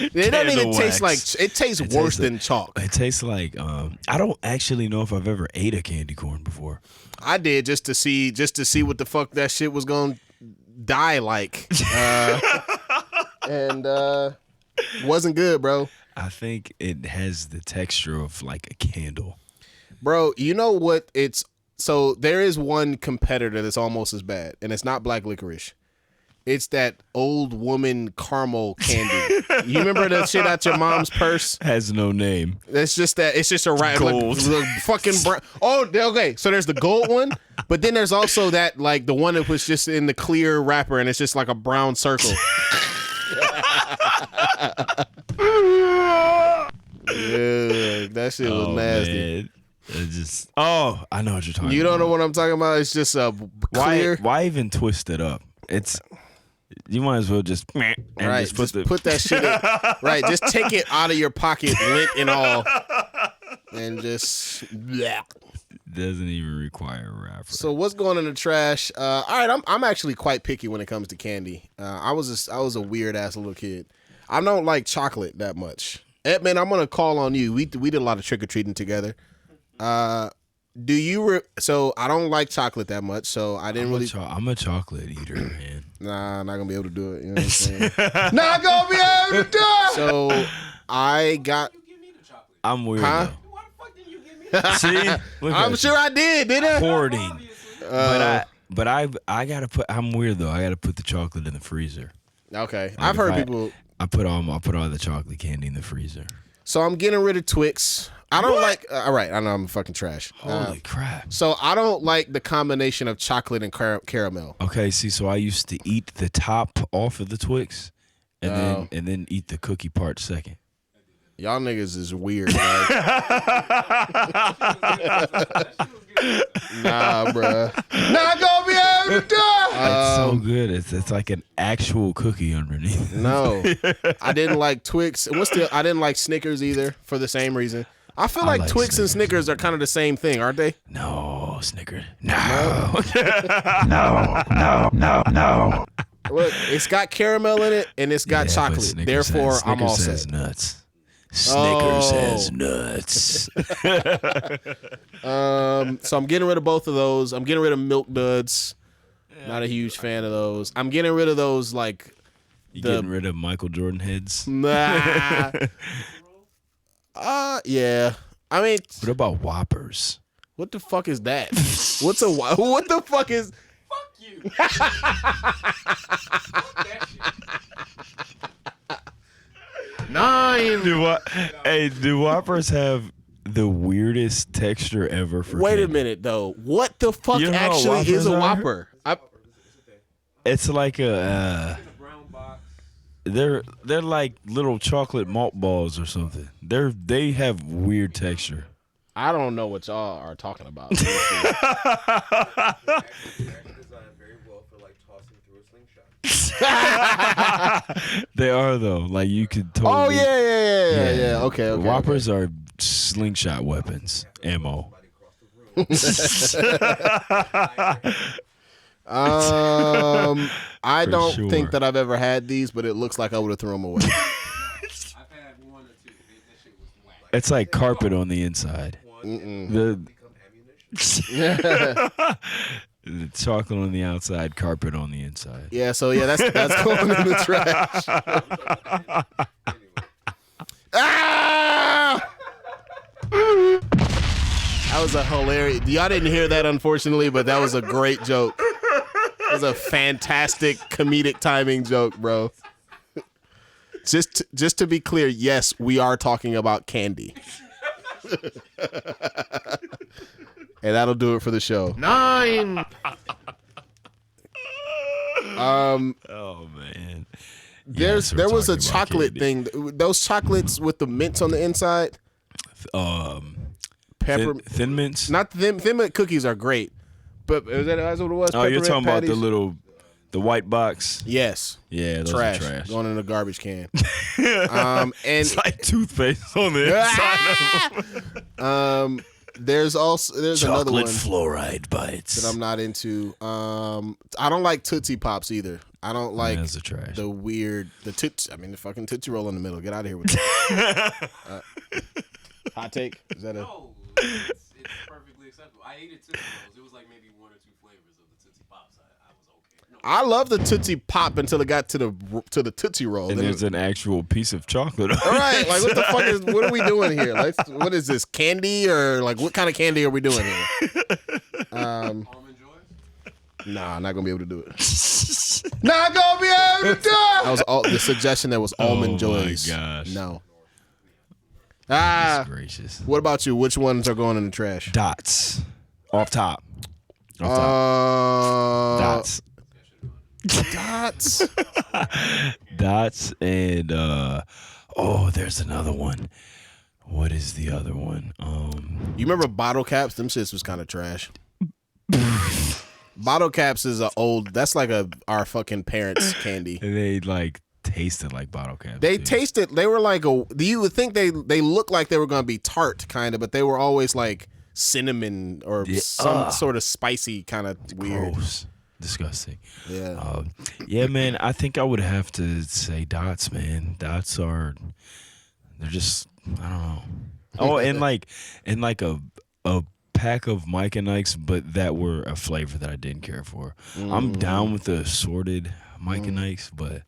Speaker 4: It doesn't even taste like it tastes worse than chalk.
Speaker 3: It tastes like I don't actually know if I've ever ate a candy corn before.
Speaker 4: I did just to see what the fuck that shit was gonna die like, and wasn't good, bro.
Speaker 3: I think it has the texture of like a candle.
Speaker 4: Bro, you know what? So there is one competitor that's almost as bad, and it's not black licorice. It's that old woman caramel candy. You remember that shit out your mom's purse?
Speaker 3: Has no name.
Speaker 4: It's just a right
Speaker 3: Gold.
Speaker 4: like, fucking brown. Oh, okay. So there's the gold one, but then there's also that like the one that was just in the clear wrapper, and it's just like a brown circle. Yeah, that shit was nasty.
Speaker 3: Man. I know what you're talking about.
Speaker 4: You don't know what I'm talking about? It's just a clear.
Speaker 3: Why even twist it up? You might as well just and
Speaker 4: Right,
Speaker 3: just
Speaker 4: put that shit in. Right, just take it out of your pocket, lint and all, and just. Bleh.
Speaker 3: Doesn't even require a wrapper.
Speaker 4: So what's going in the trash? All right, I'm actually quite picky when it comes to candy. I was a weird ass little kid. I don't like chocolate that much. Edmund, I'm gonna call on you. We did a lot of trick or treating together. Do you? So I don't like chocolate that much. So I didn't really.
Speaker 3: I'm a chocolate eater, man.
Speaker 4: Nah, not gonna be able to do it. You know what I'm saying? Not gonna be able to do it. So I got.
Speaker 3: I'm weird.
Speaker 4: Huh?
Speaker 3: Though. See, look
Speaker 4: I'm
Speaker 3: at
Speaker 4: sure I did I?
Speaker 3: hoarding. But I gotta put. I'm weird though. I gotta put the chocolate in the freezer.
Speaker 4: Okay,
Speaker 3: Like
Speaker 4: I've heard
Speaker 3: if
Speaker 4: people.
Speaker 3: I put all the chocolate candy in the freezer.
Speaker 4: So I'm getting rid of Twix. I don't like. All right, I know I'm fucking trash.
Speaker 3: Holy crap!
Speaker 4: So I don't like the combination of chocolate and caramel.
Speaker 3: Okay, see, so I used to eat the top off of the Twix, and then eat the cookie part second.
Speaker 4: Y'all niggas is weird, man. Nah, bruh. Not gonna be able to do it.
Speaker 3: It's so good. It's like an actual cookie underneath.
Speaker 4: No, I didn't like Twix. I didn't like Snickers either for the same reason. I feel like
Speaker 3: like
Speaker 4: Twix and
Speaker 3: Snickers.
Speaker 4: Snickers are kind of the same thing, aren't they?
Speaker 3: No, Snickers. No. No.
Speaker 4: Look, it's got caramel in it and it's got
Speaker 3: Yeah, but
Speaker 4: chocolate.
Speaker 3: Snickers
Speaker 4: Therefore,
Speaker 3: has,
Speaker 4: I'm all
Speaker 3: Snickers
Speaker 4: set.
Speaker 3: has nuts. Snickers
Speaker 4: Oh.
Speaker 3: has nuts.
Speaker 4: So I'm getting rid of both of those. I'm getting rid of Milk Duds. Not a huge fan of those. I'm getting rid of those like
Speaker 3: You getting rid of Michael Jordan heads?
Speaker 4: nah. Yeah. I mean,
Speaker 3: What about Whoppers?
Speaker 4: what the fuck is that? What the fuck is?
Speaker 7: Fuck you.
Speaker 6: Nine.
Speaker 3: Do Whoppers have the weirdest texture ever for
Speaker 4: Wait a
Speaker 3: candy?
Speaker 4: minute though. What the fuck
Speaker 3: You know what
Speaker 4: actually is a
Speaker 3: Whoppers are?
Speaker 4: Whopper?
Speaker 3: It's like a
Speaker 7: Brown box.
Speaker 3: they're like little chocolate malt balls or something. They have weird texture.
Speaker 4: I don't know what y'all are talking about.
Speaker 3: They are though. Like you could totally.
Speaker 4: Oh yeah. Okay.
Speaker 3: Whoppers are slingshot weapons, ammo.
Speaker 4: I
Speaker 3: For
Speaker 4: don't
Speaker 3: sure.
Speaker 4: think that I've ever had these, but it looks like I would have thrown them away.
Speaker 7: I've had one or two. That shit was whack.
Speaker 3: It's like carpet on the inside. The the chocolate on the outside, carpet on the inside.
Speaker 4: Yeah. So yeah, that's going in the trash. Ah! That was a hilarious. Y'all didn't hear that, unfortunately, but that was a great joke. It was a fantastic comedic timing joke, bro. Just to be clear, yes, we are talking about candy. And that'll do it for the show.
Speaker 6: 9.
Speaker 3: Oh man.
Speaker 4: There was a
Speaker 3: talking about
Speaker 4: chocolate
Speaker 3: candy.
Speaker 4: thing. Those chocolates with the mints on the inside. Pepper.
Speaker 3: Thin mints.
Speaker 4: Not thin mint cookies are great, but is that what it was?
Speaker 3: Oh, you're
Speaker 4: Peppermint
Speaker 3: talking
Speaker 4: patties?
Speaker 3: about the white box.
Speaker 4: Yes.
Speaker 3: Yeah, those
Speaker 4: Trash.
Speaker 3: are trash.
Speaker 4: Going in a garbage can. And
Speaker 3: It's like toothpaste on the inside.
Speaker 4: there's another one
Speaker 3: Chocolate fluoride bites.
Speaker 4: that I'm not into. I don't like Tootsie Pops either. I don't like
Speaker 3: Those are trash.
Speaker 4: the fucking Tootsie Roll in the middle. Get out of here with that. Hot take? Is that a?
Speaker 7: No, it's perfectly acceptable. I ate it Tootsie Rolls. It was like maybe one or two flavors of the Tootsie Pops. I was okay. No,
Speaker 4: I love the Tootsie Pop until it got to the Tootsie Roll.
Speaker 3: and
Speaker 4: Then
Speaker 3: there's an actual piece of chocolate.
Speaker 4: all right, like what the fuck what are we doing here? What is this, candy, or like what kind of candy are we doing here?
Speaker 7: Almond Joys.
Speaker 4: Nah, not gonna be able to do it. Not gonna be able to do it. That was all the suggestion. That was Almond Joys.
Speaker 3: my gosh.
Speaker 4: No.
Speaker 3: Gracious.
Speaker 4: What about you? Which ones are going in the trash?
Speaker 3: Dots. Off top. Dots.
Speaker 4: Dots.
Speaker 3: Dots and there's another one. What is the other one?
Speaker 4: You remember bottle caps? Them shits was kind of trash. Bottle caps is that's like our fucking parents' candy.
Speaker 3: They like tasted like bottle caps.
Speaker 4: They
Speaker 3: too.
Speaker 4: tasted. They were like you would think they looked like they were gonna be tart, kind of, but they were always like cinnamon or some sort of spicy kind of weird.
Speaker 3: Gross. Disgusting.
Speaker 4: Yeah.
Speaker 3: Yeah, man. I think I would have to say Dots, man. Dots they're just, I don't know. Oh, and like a pack of Mike and Ike's, but that were a flavor that I didn't care for. I'm down with the assorted Mike and Ike's, but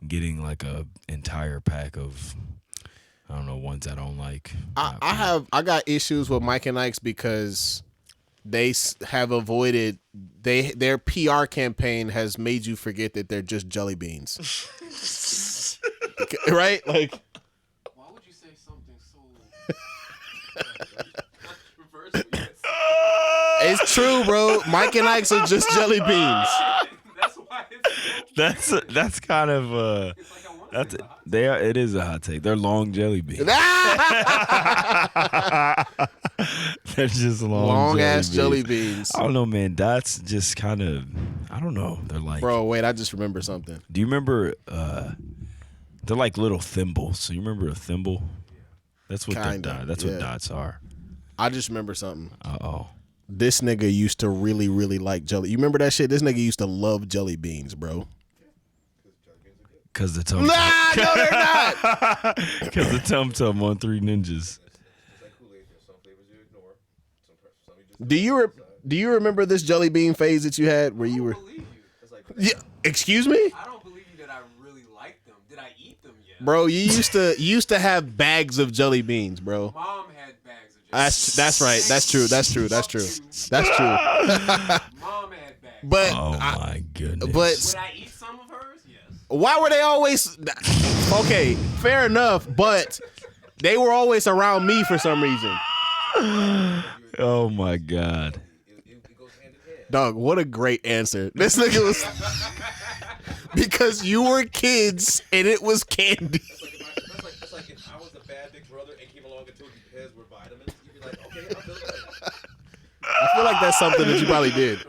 Speaker 3: getting like a entire pack of, I don't know, ones I don't like.
Speaker 4: I got issues with Mike and Ike's because they have avoided their PR campaign has made you forget that they're just jelly beans. Right? Like,
Speaker 7: Why would you say something so controversial?
Speaker 4: it's true, bro. Mike and Ike's are just jelly beans.
Speaker 7: That's why it's.
Speaker 3: That's kind of
Speaker 7: It's like I want to say hot.
Speaker 3: it is a hot take. They're long jelly beans. They're just
Speaker 4: Long ass jelly beans.
Speaker 3: I don't know, man. That's just kind of, I don't know. They're like,
Speaker 4: Bro, wait, I just remember something.
Speaker 3: do you remember? They're like little thimbles. So you remember a thimble? That's what
Speaker 4: Kinda,
Speaker 3: that's
Speaker 4: yeah.
Speaker 3: what dots are.
Speaker 4: I just remember something.
Speaker 3: Oh,
Speaker 4: This nigga used to really, really like jelly. You remember that shit? This nigga used to love jelly beans, bro.
Speaker 3: because the tum
Speaker 4: Nah, no, they're not.
Speaker 3: because the tum tum on Three Ninjas.
Speaker 4: Do you remember this jelly bean phase that you had where you were?
Speaker 7: I don't believe you.
Speaker 4: Yeah. Excuse me?
Speaker 7: I don't believe you that I really liked them. Did I eat them? Yes.
Speaker 4: Bro, you used to have bags of jelly beans, bro.
Speaker 7: Mom had bags of jelly.
Speaker 4: That's right. That's true.
Speaker 7: Mom had bags.
Speaker 4: But
Speaker 3: Oh my goodness.
Speaker 4: but
Speaker 7: Would I eat some of hers? Yes.
Speaker 4: why were they always okay? Fair enough, but they were always around me for some reason.
Speaker 3: Oh my God.
Speaker 7: It goes hand in hand.
Speaker 4: Dog, what a great answer. This nigga was because you were kids and it was candy.
Speaker 7: That's like if I was a bad big brother and came along and told you pairs were vitamins, you'd be like, okay, I'll feel it.
Speaker 4: I feel like that's something that you probably did.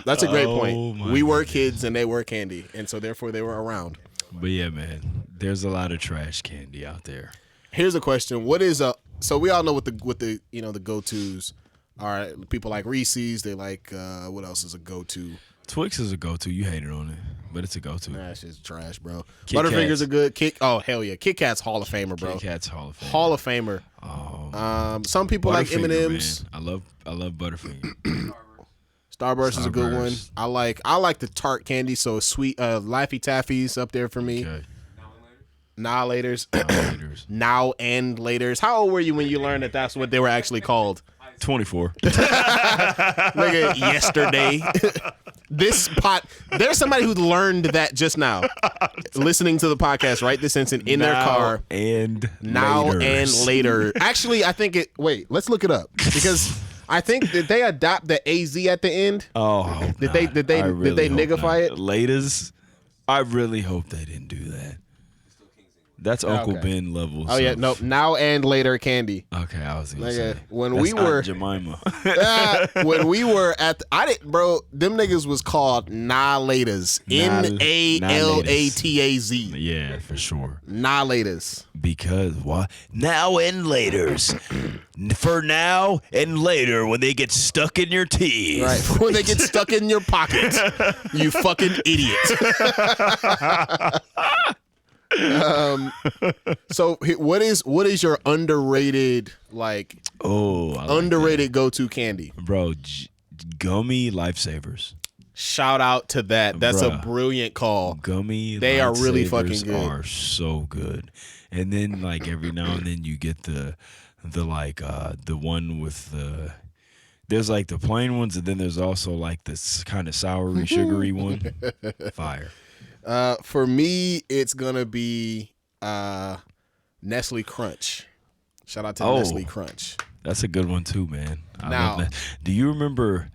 Speaker 4: That's a great point.
Speaker 3: my
Speaker 4: We were kids and they were candy, and so therefore they were around.
Speaker 3: But yeah, man, there's a lot of trash candy out there.
Speaker 4: Here's a question: what is a? So we all know what the the go-tos are. People like Reese's. They like what else is a go-to?
Speaker 3: Twix is a go-to. You hated on it, but it's a go-to.
Speaker 4: Nah, that shit's trash, bro.
Speaker 3: Kit
Speaker 4: Butterfingers
Speaker 3: Kats.
Speaker 4: are good. Oh hell yeah, Kit Kat's Hall of Famer, bro.
Speaker 3: Kit Kat's Hall of Fame.
Speaker 4: Hall of Famer.
Speaker 3: Oh,
Speaker 4: Some people like
Speaker 3: Butterfinger,
Speaker 4: M&Ms.
Speaker 3: man. I love Butterfinger.
Speaker 4: Starburst is a good one.
Speaker 3: Starburst.
Speaker 4: I like the tart candy, so sweet Laffy Taffy's up there for me.
Speaker 3: Okay.
Speaker 4: Now laters.
Speaker 3: Haters.
Speaker 4: Now and laters. How old were you when you learned that that's what they were actually called?
Speaker 3: 24.
Speaker 4: Nigga, yesterday. There's somebody who learned that just now. Listening to the podcast right this instant in their car.
Speaker 3: And
Speaker 4: Now
Speaker 3: laters.
Speaker 4: and later. Actually, I think wait, let's look it up. Because I think did they adopt the AZ at the end?
Speaker 3: Oh, I hope
Speaker 4: Did
Speaker 3: not.
Speaker 4: they
Speaker 3: I really
Speaker 4: did they
Speaker 3: hope
Speaker 4: niggify
Speaker 3: not.
Speaker 4: it?
Speaker 3: Laters. I really hope they didn't do that. That's Uncle
Speaker 4: Okay.
Speaker 3: Ben levels.
Speaker 4: Oh yeah,
Speaker 3: of-
Speaker 4: nope. Now and later candy.
Speaker 3: Okay, I was gonna
Speaker 4: Nigga,
Speaker 3: say
Speaker 4: when
Speaker 3: that's
Speaker 4: we
Speaker 3: Aunt
Speaker 4: were-
Speaker 3: Jemima.
Speaker 4: When we were at I didn't bro, them niggas was called Nalators. Nalataz.
Speaker 3: Yeah, for sure.
Speaker 4: Nalators.
Speaker 3: Because what? Now and laters. For now and later when they get stuck in your teeth.
Speaker 4: Right. When they get stuck in your pocket. You fucking idiot. So what is your underrated like
Speaker 3: Oh, I like
Speaker 4: underrated go-to candy?
Speaker 3: that. Bro, gummy lifesavers.
Speaker 4: Shout out to that. That's a
Speaker 3: Bruh.
Speaker 4: brilliant call.
Speaker 3: Gummy
Speaker 4: They are really
Speaker 3: lifesavers
Speaker 4: fucking good.
Speaker 3: Are so good. And then like every now and then you get the one with the there's like the plain ones and then there's also like this kind of soury sugary one. Fire.
Speaker 4: For me, it's gonna be Nestle Crunch. Shout out to
Speaker 3: Oh.
Speaker 4: Nestle Crunch.
Speaker 3: That's a good one too, man. I
Speaker 4: Now-
Speaker 3: love that. Do you remember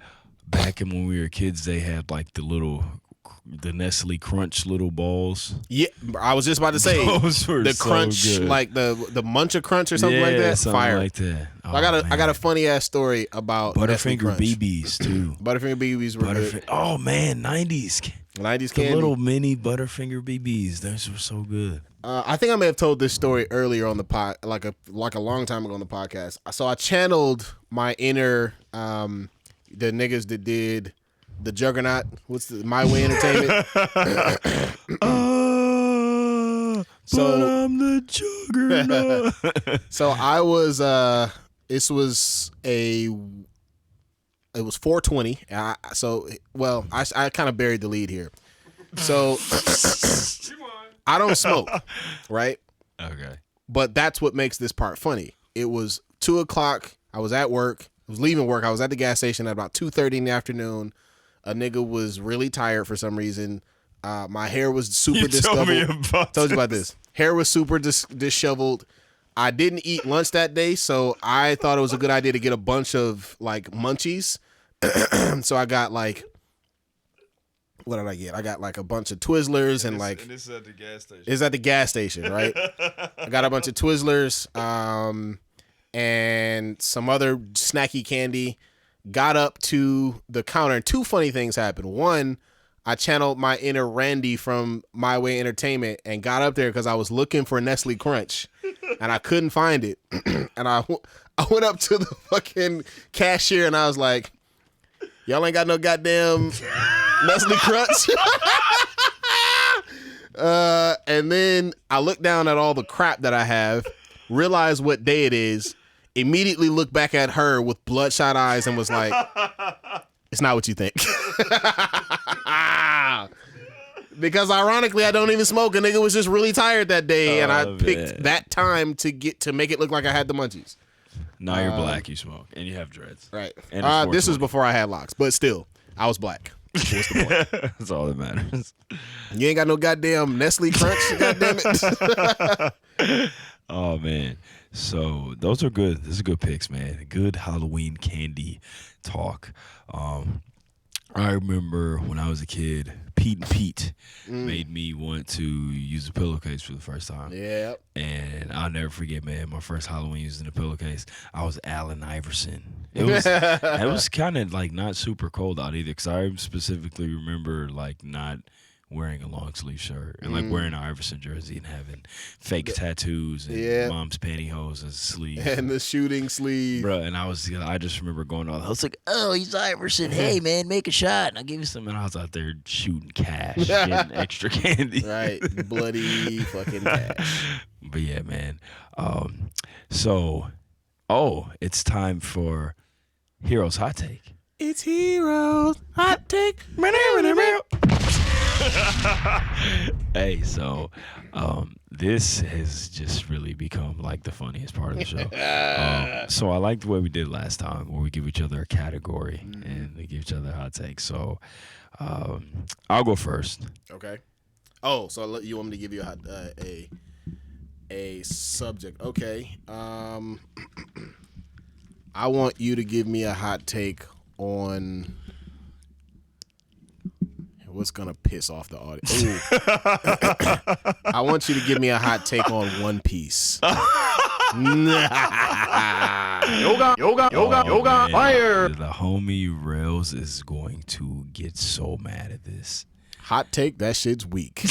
Speaker 3: back in when we were kids they had like the Nestle Crunch little balls?
Speaker 4: Yeah, I was just about to say
Speaker 3: Those were
Speaker 4: the
Speaker 3: so
Speaker 4: crunch,
Speaker 3: good.
Speaker 4: like the Muncha Crunch or something like that.
Speaker 3: Something
Speaker 4: Fire.
Speaker 3: like that. Oh,
Speaker 4: I got
Speaker 3: man.
Speaker 4: a funny ass story about Nestle
Speaker 3: Butterfinger
Speaker 4: Crunch.
Speaker 3: BBs too.
Speaker 4: Butterfinger BBs were good.
Speaker 3: Oh man, 90s.
Speaker 4: 90s
Speaker 3: The
Speaker 4: candy.
Speaker 3: little mini Butterfinger BBs. Those were so good.
Speaker 4: I think I may have told this story earlier on the pod, like a long time ago on the podcast. So I channeled my inner the niggas that did the Juggernaut. What's the My Way Entertainment? So-
Speaker 3: but I'm the juggernaut.
Speaker 4: So I was this was it was 420. I kind of buried the lead here. So I don't smoke, right?
Speaker 3: Okay.
Speaker 4: But that's what makes this part funny. It was 2:00. I was at work. I was leaving work. I was at the gas station at about 2:30 in the afternoon. A nigga was really tired for some reason. My hair was super disheveled. Told you about this. Hair was super disheveled. I didn't eat lunch that day, so I thought it was a good idea to get a bunch of like munchies. So I got like, what did I get? I got like a bunch of Twizzlers and like.
Speaker 3: This is at the gas station.
Speaker 4: It's at the gas station, right? I got a bunch of Twizzlers and some other snacky candy. Got up to the counter, and two funny things happened. One, I channeled my inner Randy from My Way Entertainment and got up there because I was looking for Nestle Crunch, and I couldn't find it. And I went up to the fucking cashier, and I was like, y'all ain't got no goddamn Nestle Crunch? And then I looked down at all the crap that I have, realized what day it is, immediately looked back at her with bloodshot eyes and was like, it's not what you think. Because ironically, I don't even smoke. A nigga was just really tired that day, and I picked
Speaker 3: man.
Speaker 4: that time to make it look like I had the munchies.
Speaker 3: Now you're black, you smoke, and you have dreads.
Speaker 4: Right.
Speaker 3: And
Speaker 4: This is before I had locks, but still, I was black. What's the point?
Speaker 3: That's all that matters.
Speaker 4: You ain't got no goddamn Nestle Crunch, goddamn it.
Speaker 3: Oh man, so those are good. Those are good picks, man. Good Halloween candy talk. I remember when I was a kid, Pete made me want to use a pillowcase for the first time.
Speaker 4: Yeah.
Speaker 3: And I'll never forget, man, my first Halloween using a pillowcase. I was Allen Iverson. It was kind of like not super cold out either, because I specifically remember like not wearing a long sleeve shirt and like wearing an Iverson jersey and having fake tattoos and mom's pantyhose as a sleeve.
Speaker 4: And the shooting sleeve.
Speaker 3: Bro, and I just remember going on. I was like, oh, he's Iverson. Hey, man, make a shot. And I'll give you some. And I was out there shooting cash, getting extra candy.
Speaker 4: Right. Bloody fucking cash.
Speaker 3: But yeah, man. It's time for Hir-O's Hot Take.
Speaker 4: It's Hir-O's Hot Take.
Speaker 3: Hey, so this has just really become like the funniest part of the show. So I like the way we did last time, where we give each other a category and we give each other a hot take. So I'll go first.
Speaker 4: Okay. Oh, so you want me to give you a subject? Okay. I want you to give me a hot take on what's gonna piss off the audience. I want you to give me a hot take on One Piece.
Speaker 6: Yoga, fire.
Speaker 3: The homie Rails is going to get so mad at this.
Speaker 4: Hot take, that shit's weak.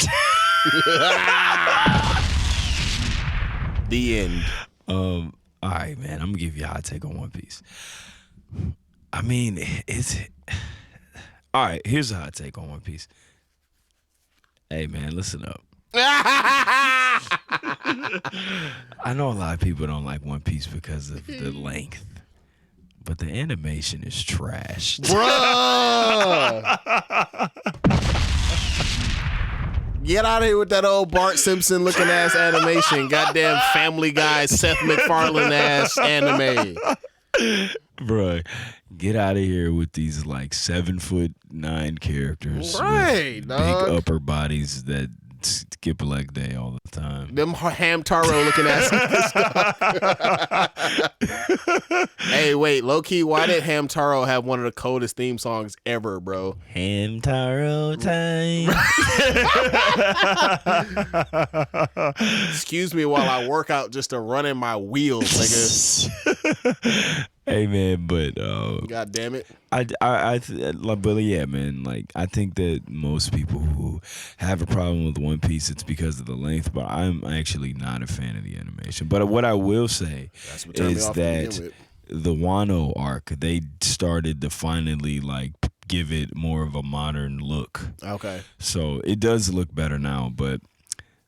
Speaker 4: The end.
Speaker 3: All right, man. I'm gonna give you a hot take on One Piece. I mean, it's all right. Here's a hot take on One Piece. Hey, man, listen up. I know a lot of people don't like One Piece because of the length, but the animation is trash.
Speaker 4: Bruh! Get out of here with that old Bart Simpson looking ass animation. Goddamn Family Guy, Seth MacFarlane ass anime.
Speaker 3: Bruh, get out of here with these like 7'9" characters.
Speaker 4: Right,
Speaker 3: with
Speaker 4: dog.
Speaker 3: big upper bodies that skip leg day all the time.
Speaker 4: Them Hamtaro looking ass. Hey, wait, low key, why did Hamtaro have one of the coldest theme songs ever, bro?
Speaker 3: Hamtaro time.
Speaker 4: Excuse me while I work out just to run in my wheels, nigga.
Speaker 3: Hey man, but
Speaker 4: God damn it.
Speaker 3: but yeah, man. Like I think that most people who have a problem with One Piece, it's because of the length. But I'm actually not a fan of the animation. But what I will say is that the Wano arc, they started to finally like give it more of a modern look.
Speaker 4: Okay.
Speaker 3: So it does look better now, but.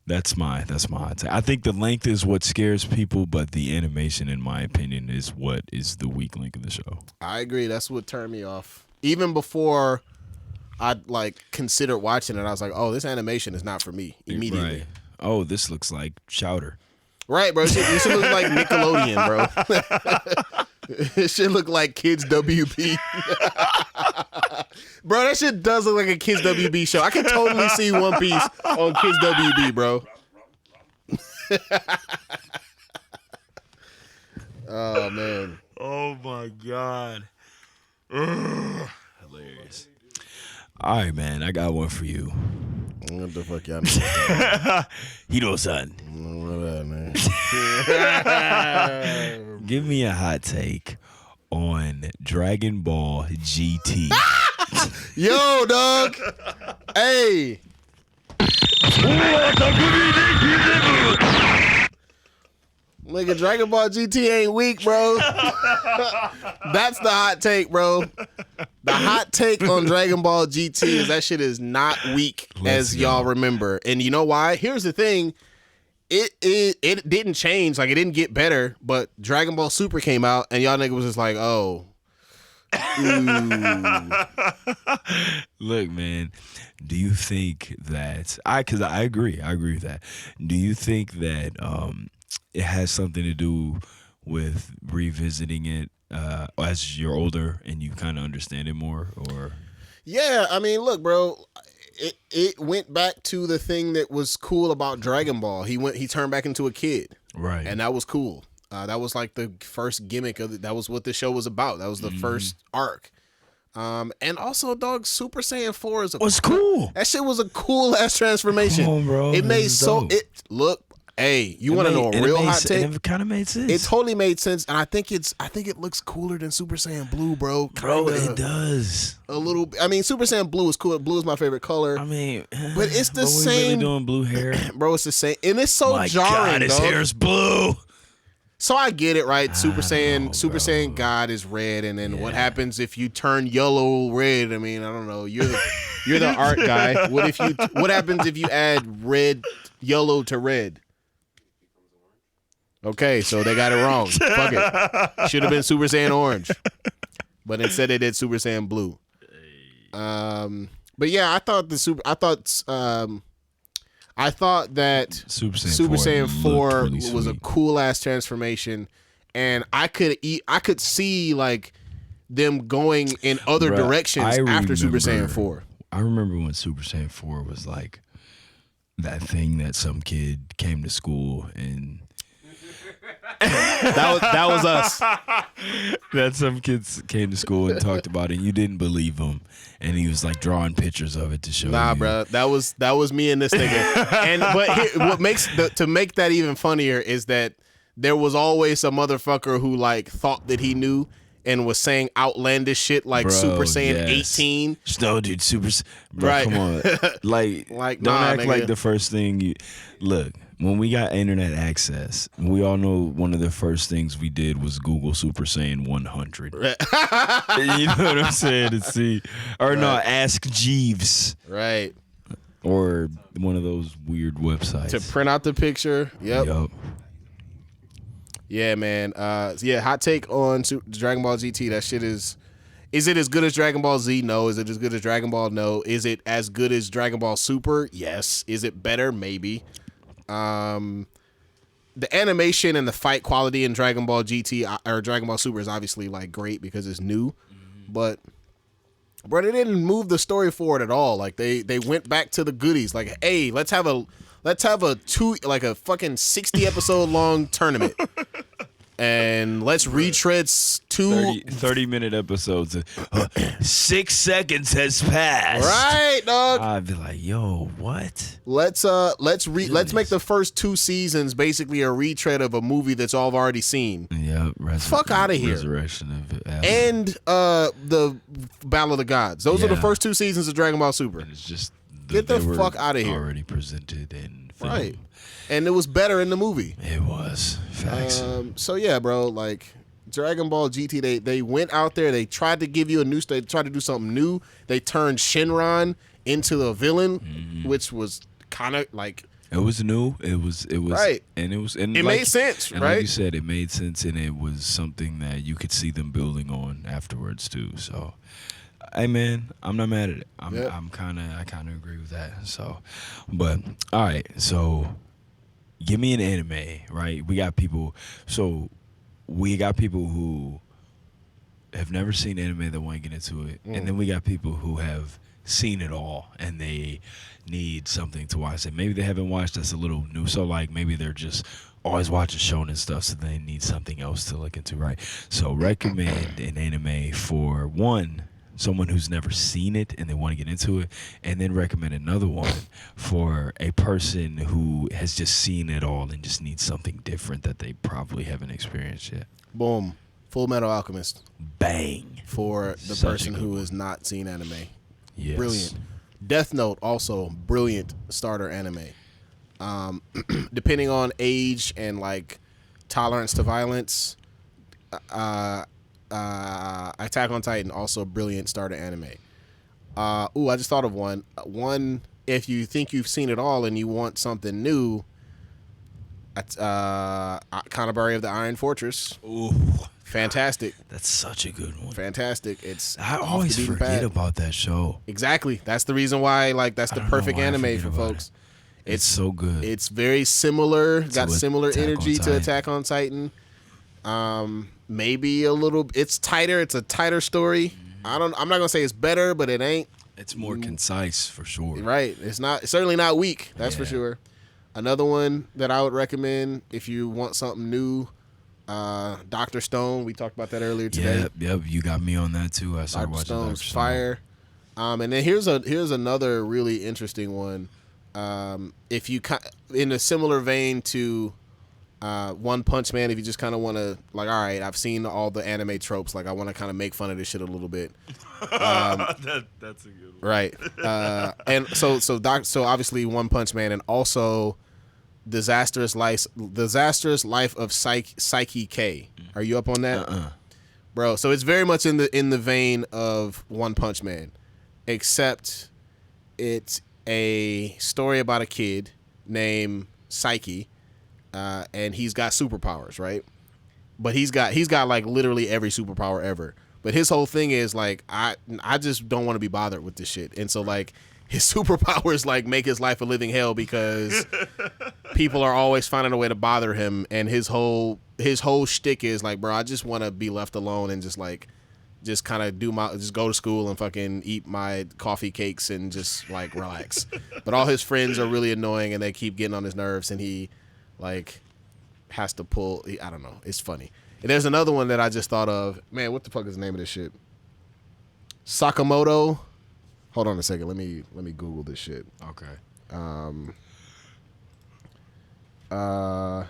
Speaker 3: That's my hot take. I think the length is what scares people, but the animation, in my opinion, is what is the weak link of the show.
Speaker 4: I agree. That's what turned me off. Even before I like considered watching it, I was like, "Oh, this animation is not for me." Immediately.
Speaker 3: Right. Oh, this looks like Chowder.
Speaker 4: Right, bro. This shit looks like Nickelodeon, bro. It should look like Kids WB. Bro, that shit does look like a Kids WB show. I can totally see One Piece on Kids WB, bro. Oh, man.
Speaker 3: Oh, my God. Hilarious. All right, man. I got one for you.
Speaker 4: What the fuck y'all
Speaker 3: Hiro-san.
Speaker 4: man?
Speaker 3: Give me a hot take on Dragon Ball GT.
Speaker 4: Yo, dog. Hey. Nigga, Dragon Ball GT ain't weak, bro. That's the hot take, bro. The hot take on Dragon Ball GT is that shit is not weak as y'all remember. And you know why? Here's the thing. It didn't change. Like, it didn't get better. But Dragon Ball Super came out, and y'all nigga was just like, oh,
Speaker 3: Look, man, do you think that because I agree with that. Do you think that it has something to do with revisiting it as you're older and you kind of understand it more, or?
Speaker 4: Yeah, I mean, look, bro, it went back to the thing that was cool about Dragon Ball. He turned back into a kid,
Speaker 3: Right?
Speaker 4: and that was cool. That was like the first gimmick of it. That was what the show was about. That was the first arc. And also, dog, Super Saiyan 4
Speaker 3: was cool.
Speaker 4: That shit was a cool ass transformation.
Speaker 3: Come on, bro.
Speaker 4: It made
Speaker 3: This is
Speaker 4: so
Speaker 3: dope.
Speaker 4: it look. Hey, you want to know a real hot take?
Speaker 3: It kind of made sense.
Speaker 4: It totally made sense, and I think it looks cooler than Super Saiyan Blue, bro.
Speaker 3: Bro,
Speaker 4: Kinda.
Speaker 3: it does.
Speaker 4: A little. I mean, Super Saiyan Blue is cool. Blue is my favorite color.
Speaker 3: I mean,
Speaker 4: But it's the
Speaker 3: we
Speaker 4: same-
Speaker 3: Really doing blue hair.
Speaker 4: Bro, it's the same, and it's so
Speaker 3: My
Speaker 4: jarring.
Speaker 3: God, his
Speaker 4: dog.
Speaker 3: hair's blue.
Speaker 4: So I get it, right? Super
Speaker 3: don't
Speaker 4: Saiyan,
Speaker 3: know,
Speaker 4: Super
Speaker 3: bro.
Speaker 4: Saiyan God is red, and then what
Speaker 3: Yeah.
Speaker 4: happens if you turn yellow red? I mean, I don't know. You're the art guy. What happens if you add red, yellow to red? Okay, so they got it wrong. Fuck it. Should have been Super Saiyan Orange, but instead they did Super Saiyan Blue. But yeah, I thought that
Speaker 3: Super
Speaker 4: Super Saiyan 4
Speaker 3: looked really
Speaker 4: was a
Speaker 3: sweet.
Speaker 4: cool ass transformation, and I could see like them going in other
Speaker 3: Bruh,
Speaker 4: directions
Speaker 3: I
Speaker 4: after Super Saiyan
Speaker 3: remember-
Speaker 4: 4.
Speaker 3: I remember when Super Saiyan 4 was like that thing that some kid came to school and
Speaker 4: That was us.
Speaker 3: that some kids came to school and talked about it and you didn't believe him and he was like drawing pictures of it to show
Speaker 4: Nah,
Speaker 3: you.
Speaker 4: bro, that was me and this nigga. What makes to make that even funnier is that there was always a motherfucker who like thought that he knew and was saying outlandish shit like
Speaker 3: Bro,
Speaker 4: Super Saiyan
Speaker 3: yes.
Speaker 4: 18.
Speaker 3: No, dude, bro,
Speaker 4: Right.
Speaker 3: come on. Like
Speaker 4: Like,
Speaker 3: don't
Speaker 4: nah,
Speaker 3: act
Speaker 4: nigga.
Speaker 3: like the first thing you look. When we got internet access, we all know one of the first things we did was Google Super Saiyan 100. You know what I'm saying? To see, or no, Ask Jeeves
Speaker 4: Right.
Speaker 3: or one of those weird websites.
Speaker 4: To print out the picture. Yep.
Speaker 3: Yup.
Speaker 4: Yeah, man. Hot take on Dragon Ball GT. That shit is it as good as Dragon Ball Z? No. Is it as good as Dragon Ball? No. Is it as good as Dragon Ball Super? Yes. Is it better? Maybe. The animation and the fight quality in Dragon Ball GT or Dragon Ball Super is obviously like great because it's new, but bro, they didn't move the story forward at all. Like they went back to the goodies. Like, hey, let's have a a fucking 60 episode long tournament. And let's retread
Speaker 3: 30-minute episodes. 6 seconds has passed.
Speaker 4: Right, dog.
Speaker 3: I'd be like, yo, what?
Speaker 4: Let's make the first 2 seasons basically a retread of a movie that's all I've already seen.
Speaker 3: Yeah,
Speaker 4: Fuck outta here.
Speaker 3: Resurrection of Adam.
Speaker 4: And the Battle of the Gods. Those are the
Speaker 3: Yeah.
Speaker 4: first 2 seasons of Dragon Ball Super.
Speaker 3: It's just
Speaker 4: Get the
Speaker 3: they were
Speaker 4: fuck outta here.
Speaker 3: Already presented in film.
Speaker 4: Right. And it was better in the movie.
Speaker 3: It was facts.
Speaker 4: So yeah, bro, like Dragon Ball GT, they went out there, they tried to give you they tried to do something new. They turned Shenron into the villain, which was kind of like
Speaker 3: it was new. It was
Speaker 4: Right.
Speaker 3: and
Speaker 4: it made sense,
Speaker 3: and
Speaker 4: right?
Speaker 3: like you said, it made sense, and it was something that you could see them building on afterwards too. So, hey man, I'm not mad at it.
Speaker 4: Yep.
Speaker 3: I kind of agree with that. So, but all right, so give me an anime, right? We got people who have never seen anime that want to get into it, and then we got people who have seen it all and they need something to watch. And maybe they haven't watched that's a little new, so like maybe they're just always watching shonen stuff, so they need something else to look into, right? So recommend an anime for someone who's never seen it and they want to get into it, and then recommend another one for a person who has just seen it all and just needs something different that they probably haven't experienced yet.
Speaker 4: boom, Full Metal Alchemist
Speaker 3: Bang.
Speaker 4: for the
Speaker 3: Such a
Speaker 4: person
Speaker 3: good
Speaker 4: who
Speaker 3: one.
Speaker 4: has not seen anime.
Speaker 3: Yes.
Speaker 4: Brilliant. Death Note also brilliant starter anime. Depending on age and like tolerance to violence, Attack on Titan also brilliant starter anime. I just thought of one. If you think you've seen it all and you want something new, Kanabari of the Iron Fortress.
Speaker 3: Ooh,
Speaker 4: Fantastic.
Speaker 3: That's such a good one.
Speaker 4: Fantastic. It's
Speaker 3: I
Speaker 4: off
Speaker 3: always
Speaker 4: the beaten
Speaker 3: forget
Speaker 4: path.
Speaker 3: about that show.
Speaker 4: Exactly. That's the reason why, like, that's
Speaker 3: I
Speaker 4: the
Speaker 3: don't know
Speaker 4: perfect
Speaker 3: why I
Speaker 4: anime
Speaker 3: forget
Speaker 4: for
Speaker 3: about
Speaker 4: folks.
Speaker 3: It's so good.
Speaker 4: It's very similar, got
Speaker 3: To
Speaker 4: similar
Speaker 3: Attack on
Speaker 4: energy to
Speaker 3: Titan.
Speaker 4: Attack on Titan. Maybe a little. It's tighter. It's a tighter story. I'm not gonna say it's better, but it ain't.
Speaker 3: It's more concise for sure.
Speaker 4: Right. It's not. It's certainly not weak. That's for
Speaker 3: Yeah.
Speaker 4: sure. Another one that I would recommend if you want something new, Dr. Stone. We talked about that earlier today.
Speaker 3: Yep. You got me on that too. I started
Speaker 4: Dr.
Speaker 3: watching
Speaker 4: Stone's
Speaker 3: Dr. Stone.
Speaker 4: fire. And then here's another really interesting one. If you in a similar vein to One Punch Man, if you just kind of want to, like, all right, I've seen all the anime tropes, like I want to kind of make fun of this shit a little bit.
Speaker 3: That's a good one.
Speaker 4: Right. And so obviously One Punch Man, and also Disastrous Life of Psyche K. Are you up on that? Bro, so it's very much in the vein of One Punch Man, except it's a story about a kid named Psyche, and he's got superpowers, right? But he's got like literally every superpower ever. But his whole thing is like, I just don't want to be bothered with this shit. And so like his superpowers like make his life a living hell because people are always finding a way to bother him. And his whole shtick is like, bro, I just want to be left alone and just kind of just go to school and fucking eat my coffee cakes and just like relax. But all his friends are really annoying and they keep getting on his nerves, and he like has to pull. I don't know. It's funny. And there's another one that I just thought of. Man, what the fuck is the name of this shit? Sakamoto. Hold on a second. Let me Google this shit.
Speaker 3: Okay.
Speaker 4: Come on.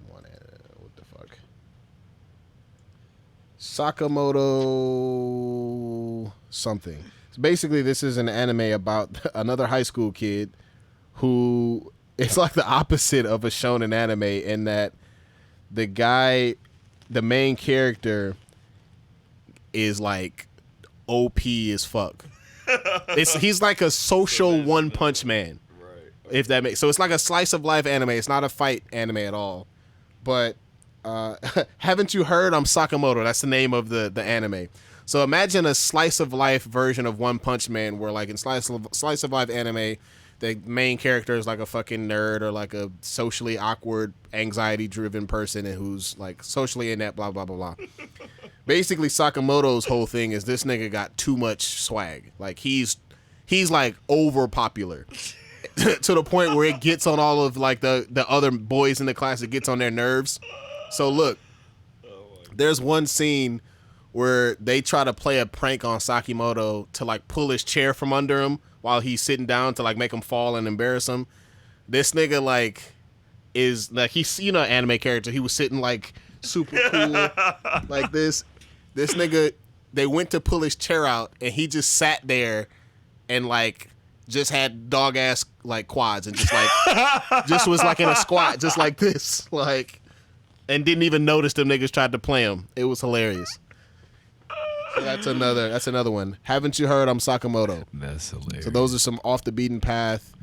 Speaker 4: What the fuck? Sakamoto something. So basically, this is an anime about another high school kid who, it's like the opposite of a shonen anime in that the main character is like OP as fuck. He's like a social One Punch Man. Right. If that makes so, it's like a slice of life anime. It's not a fight anime at all. But haven't you heard? I'm Sakamoto. That's the name of the anime. So imagine a slice of life version of One Punch Man, where like in slice of life anime, the main character is like a fucking nerd or like a socially awkward, anxiety-driven person and who's like socially inept, blah, blah, blah, blah. Basically, Sakamoto's whole thing is this nigga got too much swag. Like, he's like over popular to the point where it gets on all of like the other boys in the class. It gets on their nerves. So look, there's one scene where they try to play a prank on Sakamoto to like pull his chair from under him while he's sitting down to like make him fall and embarrass him. This nigga like is like, he's, you know, anime character. He was sitting like super cool like this. This nigga, they went to pull his chair out and he just sat there and like just had dog ass like quads and just like just was like in a squat just like this, like, and didn't even notice them niggas tried to play him. It was hilarious. So that's another one. Haven't you heard? I'm Sakamoto.
Speaker 3: That's hilarious.
Speaker 4: So those are some off the beaten path,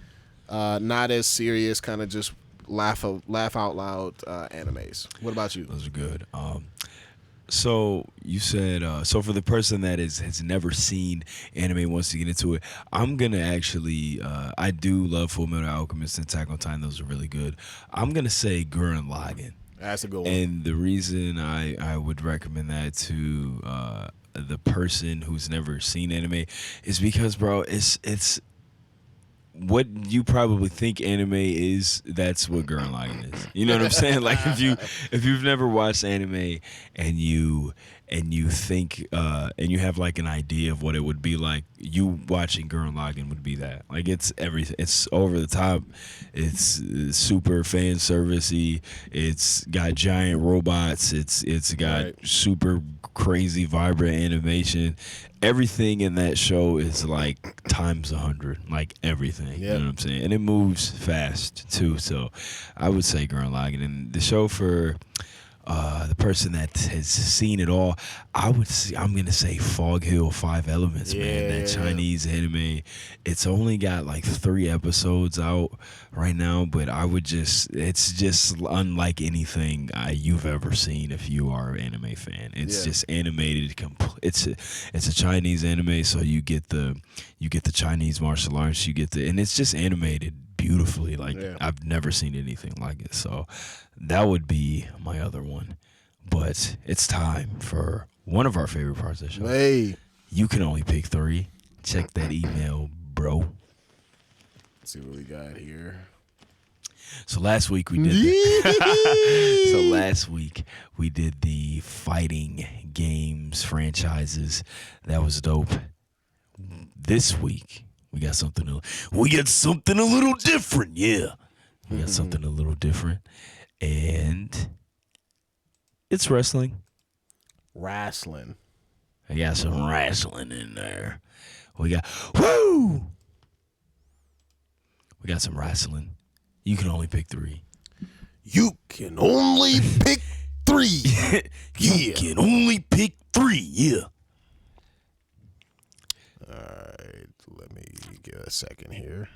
Speaker 4: not as serious, kind of just laugh out loud animes. What about you?
Speaker 3: Those are good. So you said, so for the person that has never seen anime, wants to get into it, I'm gonna actually, I do love Fullmetal Alchemist and Attack on Titan. Those are really good. I'm gonna say Gurren Lagann.
Speaker 4: That's a good one.
Speaker 3: And the reason I would recommend that to the person who's never seen anime is because, bro, it's what you probably think anime is. That's what Gurren Lagann is. You know what I'm saying? Like if you've never watched anime and you think and you have like an idea of what it would be like, you watching Gurren Lagann would be that. Like it's everything. It's over the top. It's super fan servicey. It's got giant robots. It's got super crazy vibrant animation. Everything in that show is like times 100, like everything. You know what I'm saying? And it moves fast too. So I would say Gurren Lagann. And the show for the person that has seen it all, I'm gonna say Fog Hill 5 Elements, man. That Chinese anime. It's only got like 3 episodes out right now, but it's just unlike anything you've ever seen if you are an anime fan. It's just animated. It's a Chinese anime, so you get the Chinese martial arts. And it's just animated beautifully. Like I've never seen anything like it. So that would be my other one. But it's time for one of our favorite parts of the show.
Speaker 4: Hey,
Speaker 3: you can only pick 3. Check that email, bro.
Speaker 4: Let's see what we got here.
Speaker 3: So last week we did the fighting games franchises. That was dope. This week we got something a little different. Yeah. We got something a little different. And it's wrestling.
Speaker 4: Wrestling.
Speaker 3: I got some wrestling in there. We got some wrestling. You can only pick 3.
Speaker 4: You can only pick 3.
Speaker 3: You can only pick 3. Yeah.
Speaker 4: All right. Let me get a second here.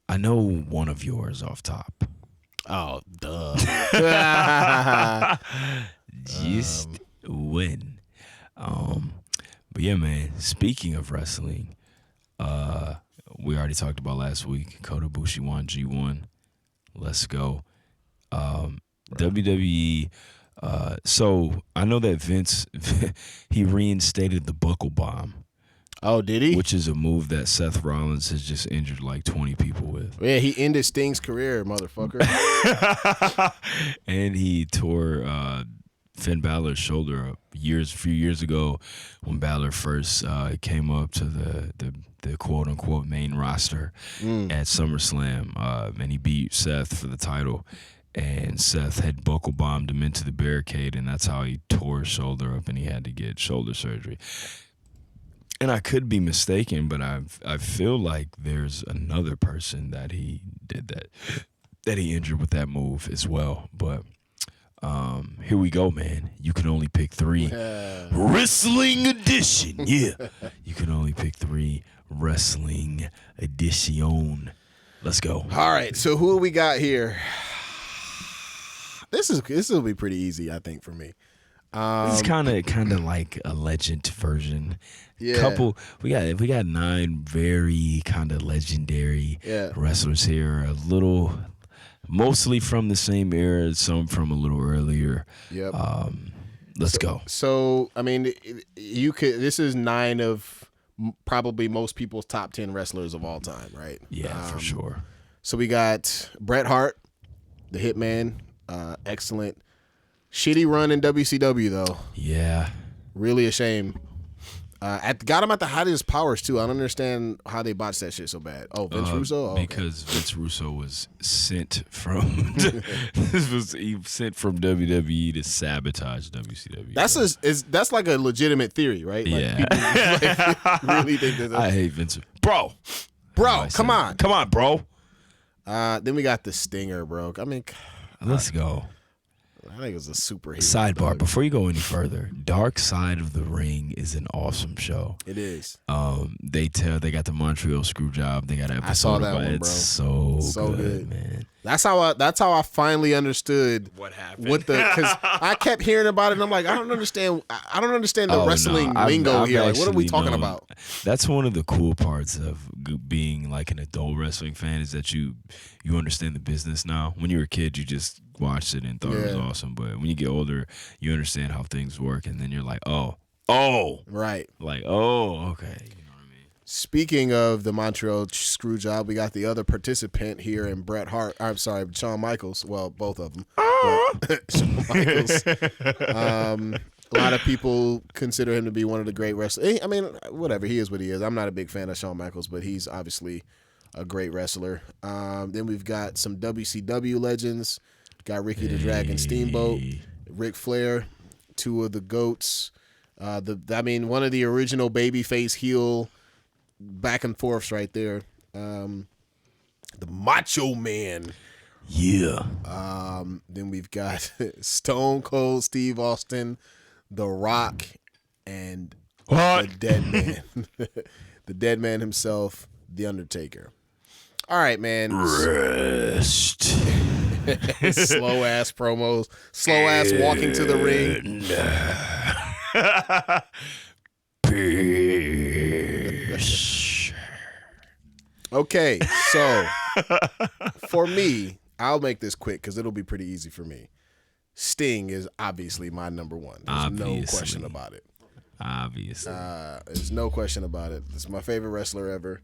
Speaker 3: I know one of yours off top.
Speaker 4: Oh, duh.
Speaker 3: Just win. But yeah, man. Speaking of wrestling, we already talked about last week. Kota Ibushi won G1. Let's go. WWE. So I know that Vince he reinstated the buckle bomb.
Speaker 4: Oh, did he?
Speaker 3: Which is a move that Seth Rollins has just injured like 20 people with.
Speaker 4: Yeah, he ended Sting's career, motherfucker.
Speaker 3: And he tore Finn Balor's shoulder up a few years ago when Balor first came up to the quote unquote main roster at SummerSlam, and he beat Seth for the title. And Seth had buckle bombed him into the barricade, and that's how he tore his shoulder up, and he had to get shoulder surgery. And I could be mistaken, but I feel like there's another person that he did that he injured with that move as well. But here we go, man. You can only pick 3. Wrestling edition. Yeah. You can only pick 3. Wrestling edition. Let's go.
Speaker 4: All right. So who do we got here? This will be pretty easy, I think, for me.
Speaker 3: It's kind of like a legend version.
Speaker 4: Yeah.
Speaker 3: We got 9 very kind of legendary wrestlers here. Mostly from the same era, some from a little earlier.
Speaker 4: Yep.
Speaker 3: Let's go.
Speaker 4: So I mean, this is 9 of probably most people's top 10 wrestlers of all time, right?
Speaker 3: Yeah, for sure.
Speaker 4: So we got Bret Hart, the Hitman, excellent. Shitty run in WCW though.
Speaker 3: Yeah.
Speaker 4: Really a shame. Got him at the height of his powers too. I don't understand how they botched that shit so bad. Oh, Vince Russo? Oh,
Speaker 3: because Vince Russo was sent from WWE to sabotage WCW.
Speaker 4: That's like a legitimate theory, right? Like,
Speaker 3: yeah.
Speaker 4: people really think that.
Speaker 3: I hate Vince. Bro,
Speaker 4: come on,
Speaker 3: bro.
Speaker 4: Then we got the Stinger, bro. I mean,
Speaker 3: let's go.
Speaker 4: I think it was a superhero.
Speaker 3: Sidebar, before you go any further, Dark Side of the Ring is an awesome show.
Speaker 4: It is.
Speaker 3: They got the Montreal Screwjob. They got an episode.
Speaker 4: I saw that
Speaker 3: about
Speaker 4: one,
Speaker 3: it.
Speaker 4: bro.
Speaker 3: So good, man.
Speaker 4: That's how I finally understood
Speaker 3: what happened.
Speaker 4: Because I kept hearing about it and I'm like, I don't understand the wrestling lingo
Speaker 3: I've
Speaker 4: here. Like, what are we talking about?
Speaker 3: That's one of the cool parts of being like an adult wrestling fan is that you understand the business now. When you were a kid, you just watched it and thought it was awesome. But when you get older, you understand how things work, and then you're like, oh,
Speaker 4: right,
Speaker 3: like okay.
Speaker 4: Speaking of the Montreal Screwjob, we got the other participant here in Shawn Michaels. Well, both of them. Shawn Michaels. A lot of people consider him to be one of the great wrestlers. I mean, whatever, he is what he is. I'm not a big fan of Shawn Michaels, but he's obviously a great wrestler. Then we've got some WCW legends. Got Ricky the Dragon Steamboat, Ric Flair, 2 of the GOATs. One of the original babyface heel back and forths right there. The Macho Man,
Speaker 3: Yeah.
Speaker 4: Then we've got Stone Cold Steve Austin, The Rock, and
Speaker 3: What?
Speaker 4: the Dead Man. The Dead Man himself, The Undertaker. All right, man.
Speaker 3: Rest.
Speaker 4: Slow ass promos. Slow ass walking to the ring.
Speaker 3: Peace.
Speaker 4: Okay, so for me, I'll make this quick because it'll be pretty easy for me. Sting is obviously my number one. There's no question about it.
Speaker 3: Obviously.
Speaker 4: There's no question about it. It's my favorite wrestler ever.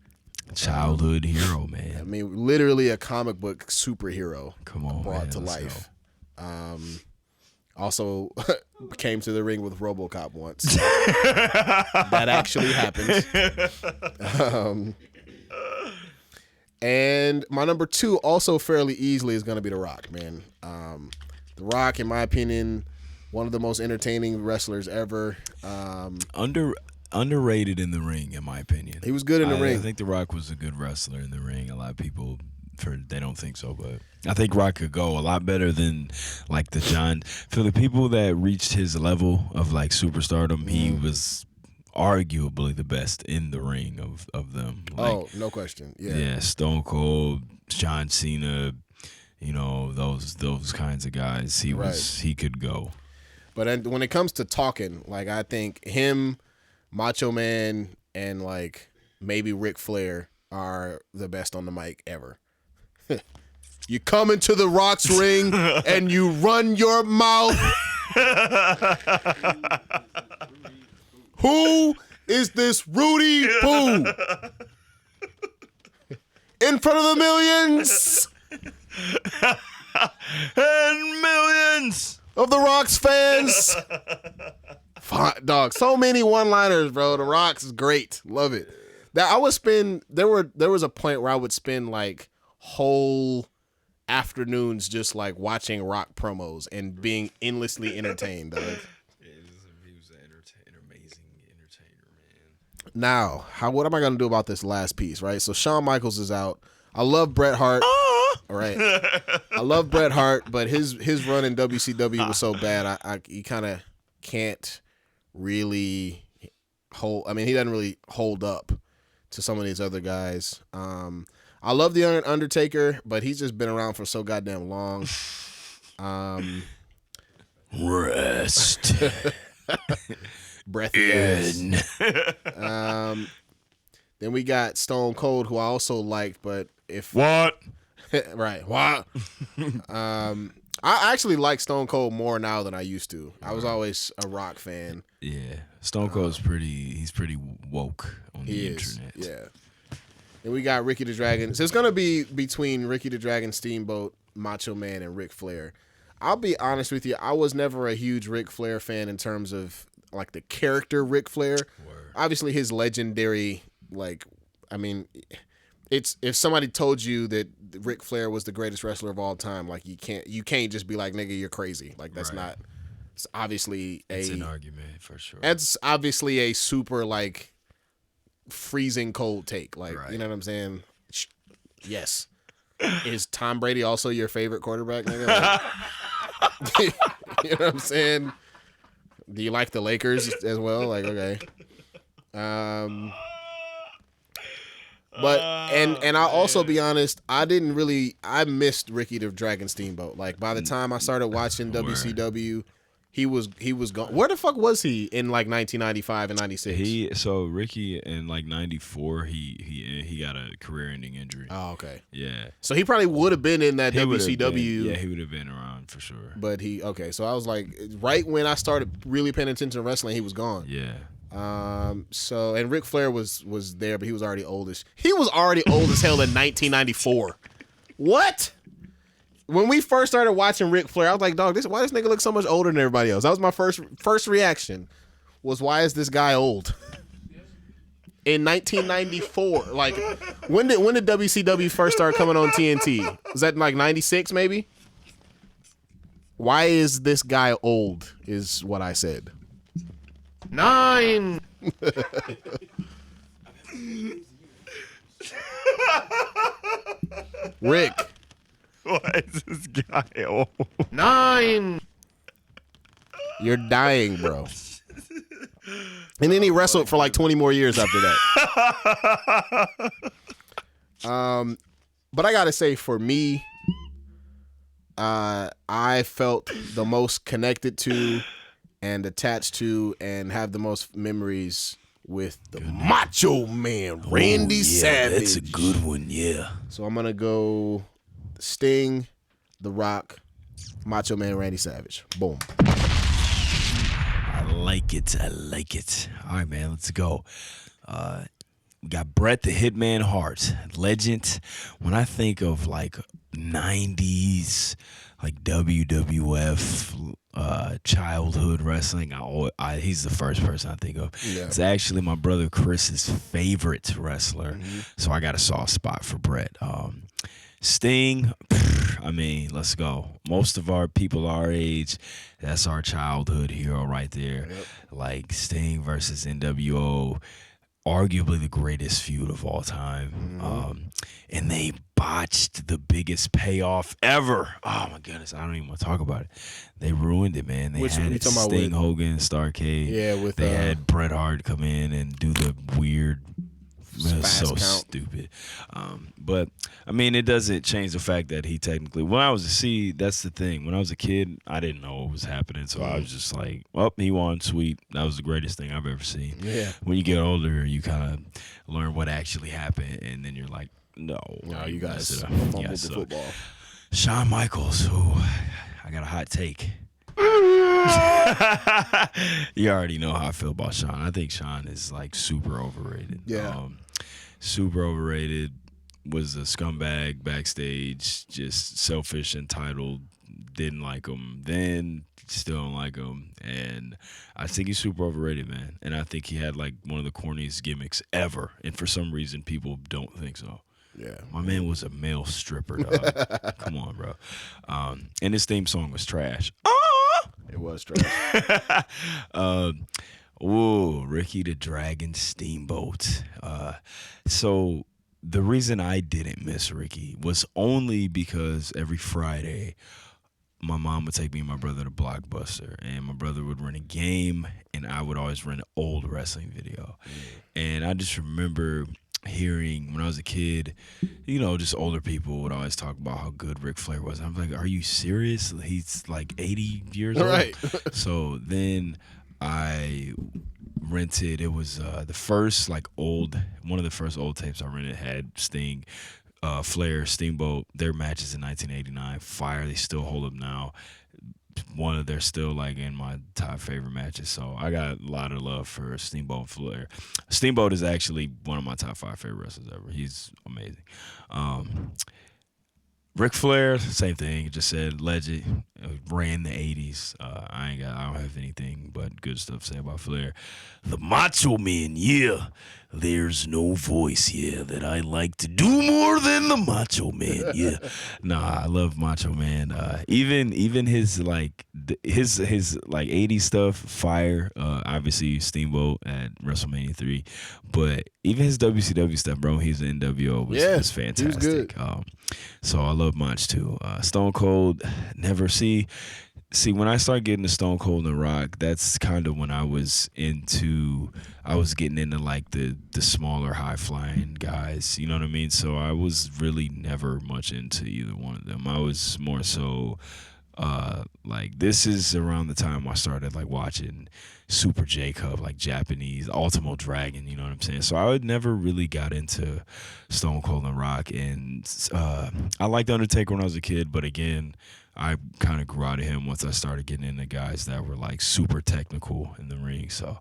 Speaker 3: Childhood hero,
Speaker 4: I
Speaker 3: man.
Speaker 4: mean, literally a comic book superhero
Speaker 3: Come on,
Speaker 4: brought
Speaker 3: man.
Speaker 4: to
Speaker 3: Let's
Speaker 4: life. Also came to the ring with RoboCop once. That actually happened. And my number two, also fairly easily, is going to be The Rock, man. The Rock, in my opinion, one of the most entertaining wrestlers ever.
Speaker 3: Underrated in the ring, in my opinion.
Speaker 4: He was good in the ring.
Speaker 3: I think The Rock was a good wrestler in the ring. A lot of people, they don't think so, but I think Rock could go a lot better than like the John. For the people that reached his level of like superstardom, he was arguably the best in the ring of them. Like,
Speaker 4: no question. Yeah.
Speaker 3: yeah, Stone Cold, John Cena, you know, those kinds of guys. He could go.
Speaker 4: But when it comes to talking, like I think him, Macho Man, and like maybe Ric Flair are the best on the mic ever. You come into the Rock's ring and you run your mouth. Who is this Rudy Boo? In front of the millions
Speaker 3: And millions
Speaker 4: of the Rock's fans. Dog, so many one-liners, bro. The Rock's is great. Love it. That I would spend. There was a point where I would spend like whole afternoons just like watching Rock promos and being endlessly entertained. Dog.
Speaker 3: He was an amazing entertainer, man.
Speaker 4: Now, what am I gonna do about this last piece? Right. So Shawn Michaels is out. I love Bret Hart. All right. I love Bret Hart, but his run in WCW was so bad. He kind of can't really hold. I mean, he doesn't really hold up to some of these other guys. I love the Undertaker, but he's just been around for so goddamn long.
Speaker 3: Rest
Speaker 4: Breathy ass.
Speaker 3: in.
Speaker 4: Then we got Stone Cold, who I also liked, but if
Speaker 3: What?
Speaker 4: right, what? I actually like Stone Cold more now than I used to. I was always a Rock fan.
Speaker 3: Yeah, Stone Cold's he's pretty woke on the internet.
Speaker 4: Yeah. And we got Ricky the Dragon. So it's gonna be between Ricky the Dragon, Steamboat, Macho Man, and Ric Flair. I'll be honest with you, I was never a huge Ric Flair fan in terms of like the character Ric Flair.
Speaker 3: Word.
Speaker 4: Obviously his legendary, like, I mean, it's if somebody told you that Ric Flair was the greatest wrestler of all time, like you can't just be like, nigga, you're crazy. Like that's not. It's obviously
Speaker 3: It's an argument for sure.
Speaker 4: It's obviously a super like freezing cold take. Like you know what I'm saying? Yes. Is Tom Brady also your favorite quarterback, nigga? Like, you know what I'm saying? Do you like the Lakers as well? Like okay. But and I'll also be honest, I missed Ricky the Dragon Steamboat. Like by the time I started watching WCW, he was gone. Where the fuck was he in like 1995 and 96?
Speaker 3: Ricky in like 94, he got a career-ending injury.
Speaker 4: Oh, okay.
Speaker 3: Yeah.
Speaker 4: So he probably would have been in that
Speaker 3: He would've
Speaker 4: WCW.
Speaker 3: been- yeah, he would have been around for sure.
Speaker 4: But so I was like, right when I started really paying attention to wrestling, he was gone.
Speaker 3: Yeah.
Speaker 4: So and Ric Flair was there, but he was already oldish. He was already old as hell in 1994. What? When we first started watching Ric Flair, I was like, dog, why this nigga look so much older than everybody else? That was my first reaction. Was why is this guy old? In 1994, like when did WCW first start coming on TNT? Was that like 96 maybe? Why is this guy old? Is what I said.
Speaker 6: 9.
Speaker 4: Rick,
Speaker 3: Why is this guy old?
Speaker 6: 9,
Speaker 4: You're dying, bro. And then he wrestled for like 20 more years after that. But I gotta say, for me, I felt the most connected to and attached to and have the most memories with the Macho Man, Randy Savage.
Speaker 3: That's a good one, yeah.
Speaker 4: So I'm gonna go Sting, The Rock, Macho Man, Randy Savage. Boom.
Speaker 3: I like it. All right, man, let's go. We got Bret the Hitman Hart, legend. When I think of like 90s, like WWF, childhood wrestling, he's the first person I think of.
Speaker 4: Yeah.
Speaker 3: It's actually my brother Chris's favorite wrestler, so I got a soft spot for Bret. Sting, I mean, let's go. Most of our people our age, that's our childhood hero right there. Yep. Like Sting versus NWO, arguably the greatest feud of all time. And they botched the biggest payoff ever. Oh my goodness, I don't even want to talk about it. They ruined it, man. They had it, Sting, Hogan, Starrcade.
Speaker 4: Yeah,
Speaker 3: they had Bret Hart come in and do the weird. So stupid. But I mean, it doesn't change the fact that he technically, that's the thing. When I was a kid, I didn't know what was happening. So I was just like, well, he won, sweet. That was the greatest thing I've ever seen.
Speaker 4: Yeah.
Speaker 3: When you get older, you kind of learn what actually happened. And then you're like, no,
Speaker 4: you guys fumbled the football.
Speaker 3: Shawn Michaels, who I got a hot take. You already know how I feel about Shawn. I think Shawn is like super overrated.
Speaker 4: Yeah.
Speaker 3: Super overrated. Was a scumbag backstage, just selfish, entitled. Didn't like him then, still don't like him, and I think he's super overrated, man. And I think he had like one of the corniest gimmicks ever, and for some reason people don't think so.
Speaker 4: Yeah,
Speaker 3: my man was a male stripper, dog. Come on, bro. And his theme song was trash.
Speaker 4: It was trash.
Speaker 3: Ricky the Dragon Steamboat. So the reason I didn't miss Ricky was only because every Friday my mom would take me and my brother to Blockbuster, and my brother would rent a game, and I would always rent an old wrestling video. And I just remember hearing when I was a kid, just older people would always talk about how good Ric Flair was. I'm like, are you serious? He's like 80 years old. Right. So then I rented, it was one of the first old tapes I rented had Sting, Flair, Steamboat, their matches in 1989. Fire, they still hold up now. They're still like in my top favorite matches. So I got a lot of love for Steamboat and Flair. Steamboat is actually one of my top 5 favorite wrestlers ever. He's amazing. Ric Flair, same thing. Just said legend, ran the 80s. I don't have anything but good stuff to say about Flair. The Macho Man, yeah. There's no voice, yeah, that I like to do more than the Macho Man, yeah. Nah, I love Macho Man. Even his like his 80s stuff, fire. Obviously Steamboat at WrestleMania 3, but even his WCW stuff, bro. He's in NWO was fantastic. He was good. So I love Mach too. Stone Cold, never see when I started getting to Stone Cold and The Rock, that's kind of when I was getting into like the smaller high flying guys, you know what I mean? So I was really never much into either one of them. I was more so like, this is around the time I started like watching Super J-Cup, like Japanese, Ultimo Dragon, you know what I'm saying? So I never really got into Stone Cold and Rock, and I liked Undertaker when I was a kid, but again, I kind of grew out of him once I started getting into guys that were like super technical in the ring. So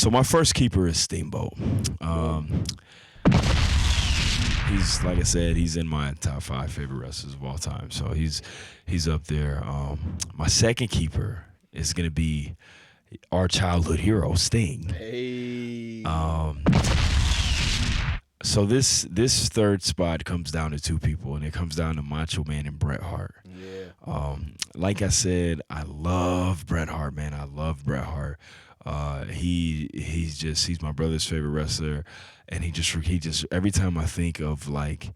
Speaker 3: my first keeper is Steamboat. He's, like I said, he's in my top 5 favorite wrestlers of all time. So he's up there. My second keeper is gonna be our childhood hero, Sting.
Speaker 4: Hey.
Speaker 3: So this third spot comes down to 2 people, and it comes down to Macho Man and Bret Hart. Yeah. Like I said, I love Bret Hart, man. I love Bret Hart. He's my brother's favorite wrestler, and he just every time I think of like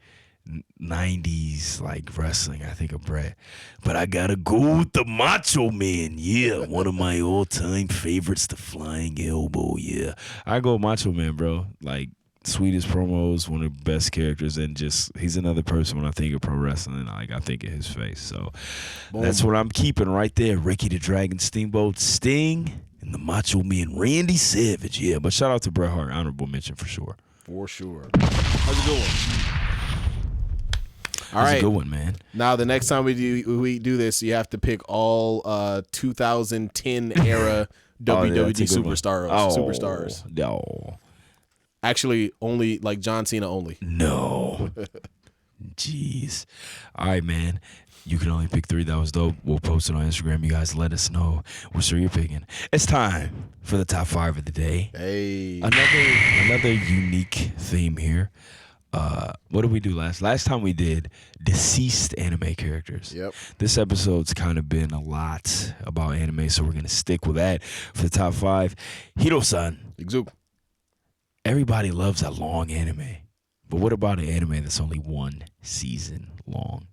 Speaker 3: 90s like wrestling, I think of Brett. But I gotta go with the Macho Man. Yeah, one of my all-time favorites, the Flying Elbow. Yeah, I go Macho Man, bro. Like, sweetest promos, one of the best characters, and just he's another person when I think of pro wrestling. Like, I think of his face. So that's what I'm keeping right there. Ricky the Dragon Steamboat, Sting, and the Macho Man Randy Savage. Yeah, but shout out to Bret Hart, honorable mention for sure.
Speaker 4: For sure. How's it going? All right,
Speaker 3: a good one, man.
Speaker 4: Now the next time we do this, you have to pick all 2010 era WWE superstars.
Speaker 3: No.
Speaker 4: Actually, only like John Cena only.
Speaker 3: No. Jeez. All right, man. You can only pick 3. That was dope. We'll post it on Instagram. You guys let us know which 3 you're picking. It's time for the top 5 of the day.
Speaker 4: Hey.
Speaker 3: Another unique theme here. What did we do last time we did deceased anime characters.
Speaker 4: Yep.
Speaker 3: This episode's kind of been a lot about anime, so we're gonna stick with that for the top 5. Hiro-san.
Speaker 4: Exuke.
Speaker 3: Everybody loves a long anime, but what about an anime that's only 1 season long?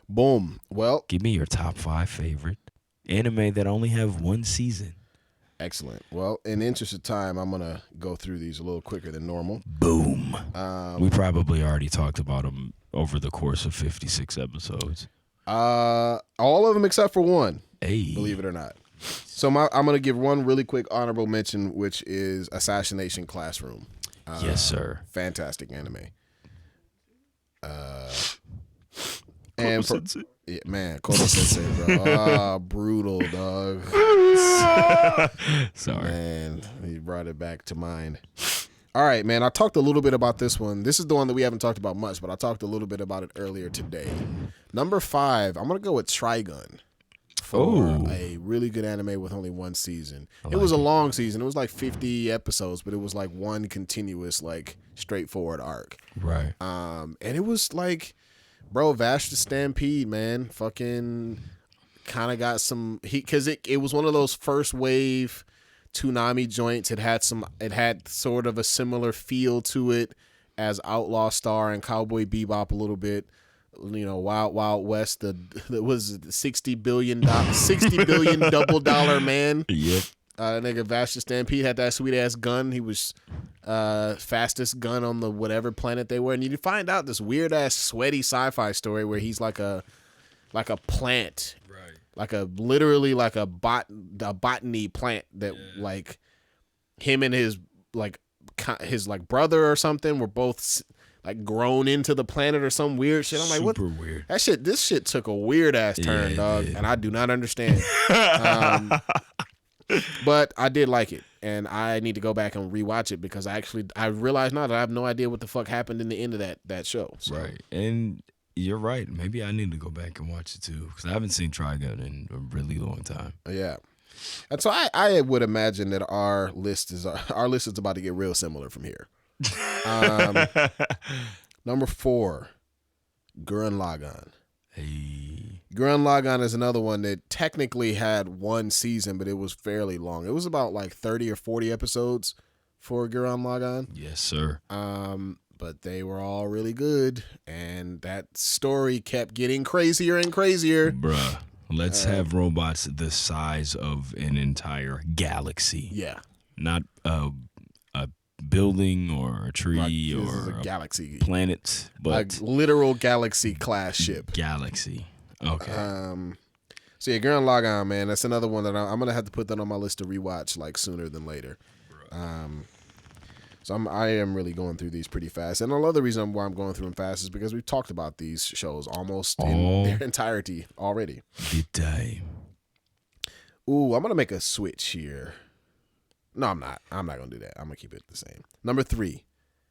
Speaker 4: Boom. Well,
Speaker 3: give me your top 5 favorite anime that only have 1 season.
Speaker 4: Excellent. Well, in the interest of time, I'm going to go through these a little quicker than normal.
Speaker 3: Boom. We probably already talked about them over the course of 56 episodes.
Speaker 4: All of them except for 1.
Speaker 3: Hey.
Speaker 4: Believe it or not. So I'm going to give one really quick honorable mention, which is Assassination Classroom.
Speaker 3: Yes, sir.
Speaker 4: Fantastic anime.
Speaker 3: And
Speaker 4: man, Kono Sensei, bro. Brutal, dog.
Speaker 3: Sorry.
Speaker 4: Man, he brought it back to mind. All right, man. I talked a little bit about this one. This is the one that we haven't talked about much, but I talked a little bit about it earlier today. Number 5, I'm going to go with Trigun for a really good anime with only 1 season. It was a long season. It was like 50 episodes, but it was like one continuous, like, straightforward arc.
Speaker 3: Right.
Speaker 4: And it was like, bro, Vash the Stampede, man, fucking kind of got some heat because it was one of those first wave Toonami joints. It had sort of a similar feel to it as Outlaw Star and Cowboy Bebop a little bit. You know, Wild Wild West. The was the $60 billion double dollar man.
Speaker 3: Yep.
Speaker 4: Nigga Vash the Stampede had that sweet ass gun. He was fastest gun on the whatever planet they were, and you find out this weird ass sweaty sci-fi story where he's like a plant, right? Like literally a botany plant that like him and his brother or something were both like grown into the planet or some weird shit. I'm like, what?
Speaker 3: Super weird.
Speaker 4: This shit took a weird ass turn, dog, and I do not understand. But I did like it, and I need to go back and rewatch it because I realize now that I have no idea what the fuck happened in the end of that show. So.
Speaker 3: Right, and you're right. Maybe I need to go back and watch it too because I haven't seen Trigun in a really long time.
Speaker 4: Yeah, and so I would imagine that our list is about to get real similar from here. Number 4, Gurren Lagann.
Speaker 3: Hey.
Speaker 4: Gurren Lagann is another one that technically had 1 season, but it was fairly long. It was about like 30 or 40 episodes for Gurren Lagann.
Speaker 3: Yes, sir.
Speaker 4: But they were all really good, and that story kept getting crazier and crazier.
Speaker 3: Bruh, let's have robots the size of an entire galaxy.
Speaker 4: Yeah.
Speaker 3: Not a building or a tree
Speaker 4: like,
Speaker 3: or
Speaker 4: a galaxy
Speaker 3: planet, but
Speaker 4: like literal galaxy class ship.
Speaker 3: Galaxy. Okay.
Speaker 4: So yeah, Gurren Lagann, man, that's another one that I'm gonna have to put that on my list to rewatch like sooner than later. So I am really going through these pretty fast, and another reason why I'm going through them fast is because we've talked about these shows almost in their entirety already.
Speaker 3: Good time.
Speaker 4: Ooh, I'm gonna make a switch here. No, I'm not. I'm not gonna do that. I'm gonna keep it the same. Number 3,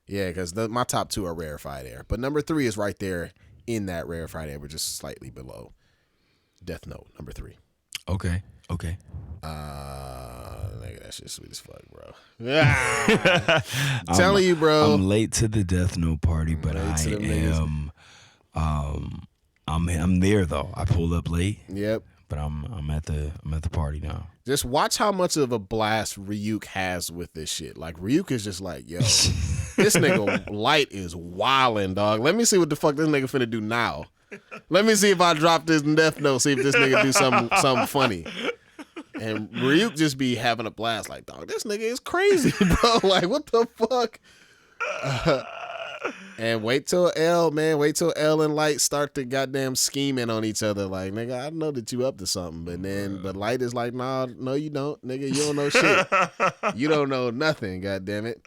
Speaker 4: yeah, because my top 2 are rarefied air, but number 3 is right there in that rarefied air, but just slightly below. Death Note, number 3.
Speaker 3: Okay.
Speaker 4: Nigga, that shit's sweet as fuck, bro. I'm telling you, bro.
Speaker 3: I'm late to the Death Note party, but I'm there though. I pulled up late.
Speaker 4: Yep.
Speaker 3: but I'm at the party now.
Speaker 4: Just watch how much of a blast Ryuk has with this shit. Like Ryuk is just like, yo, this nigga Light is wildin', dog. Let me see what the fuck this nigga finna do now. Let me see if I drop this Death Note, see if this nigga do something funny. And Ryuk just be having a blast like, dog, this nigga is crazy, bro. Like, what the fuck? And wait till L and Light start to goddamn scheming on each other. Like, nigga, I know that you up to something. But Light is like, nah, no, you don't. Nigga, you don't know shit. You don't know nothing, goddamn it.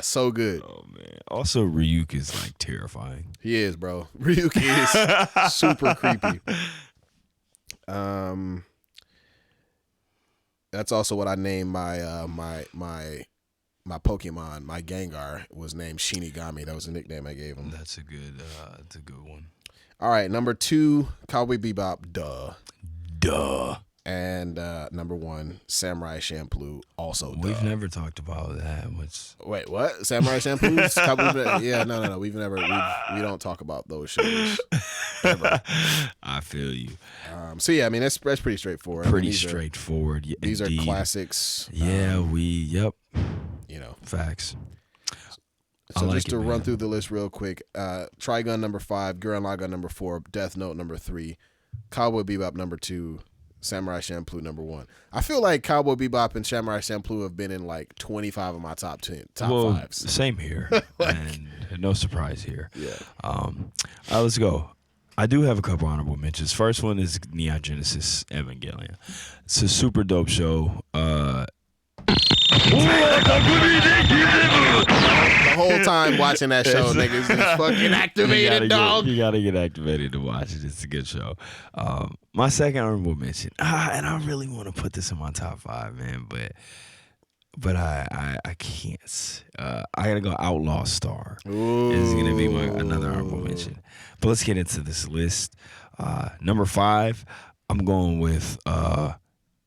Speaker 4: So good.
Speaker 3: Oh man. Also, Ryuk is like terrifying.
Speaker 4: He is, bro. Ryuk is super creepy. That's also what I named my my Pokemon. My Gengar was named Shinigami. That was the nickname I gave him.
Speaker 3: That's a good one.
Speaker 4: All right, number 2, Cowboy Bebop.
Speaker 3: Duh.
Speaker 4: And number 1, Samurai Champloo. Also,
Speaker 3: We've never talked about that.
Speaker 4: Wait, what? Samurai Champloo? Yeah, no. We don't talk about those shows ever.
Speaker 3: I feel you.
Speaker 4: So yeah, I mean that's pretty straightforward.
Speaker 3: Pretty straightforward.
Speaker 4: These
Speaker 3: indeed.
Speaker 4: are classics.
Speaker 3: Yeah,
Speaker 4: you know,
Speaker 3: facts.
Speaker 4: So just to run through the list real quick: Trigun number 5, Gurren Lagann number 4, Death Note number 3, Cowboy Bebop number 2. Samurai Champloo number 1. I feel like Cowboy Bebop and Samurai Champloo have been in like 25 of my top 5s.
Speaker 3: Same here, and no surprise here.
Speaker 4: Yeah.
Speaker 3: All right, let's go. I do have a couple honorable mentions. First one is Neon Genesis Evangelion. It's a super dope show.
Speaker 4: The whole time watching that show, niggas just fucking activated, dog.
Speaker 3: You gotta get activated to watch it. It's a good show. My second honorable mention, and I really want to put this in my top 5, man, but I can't. I gotta go Outlaw Star. Is gonna be another honorable mention. But let's get into this list. Number 5, I'm going with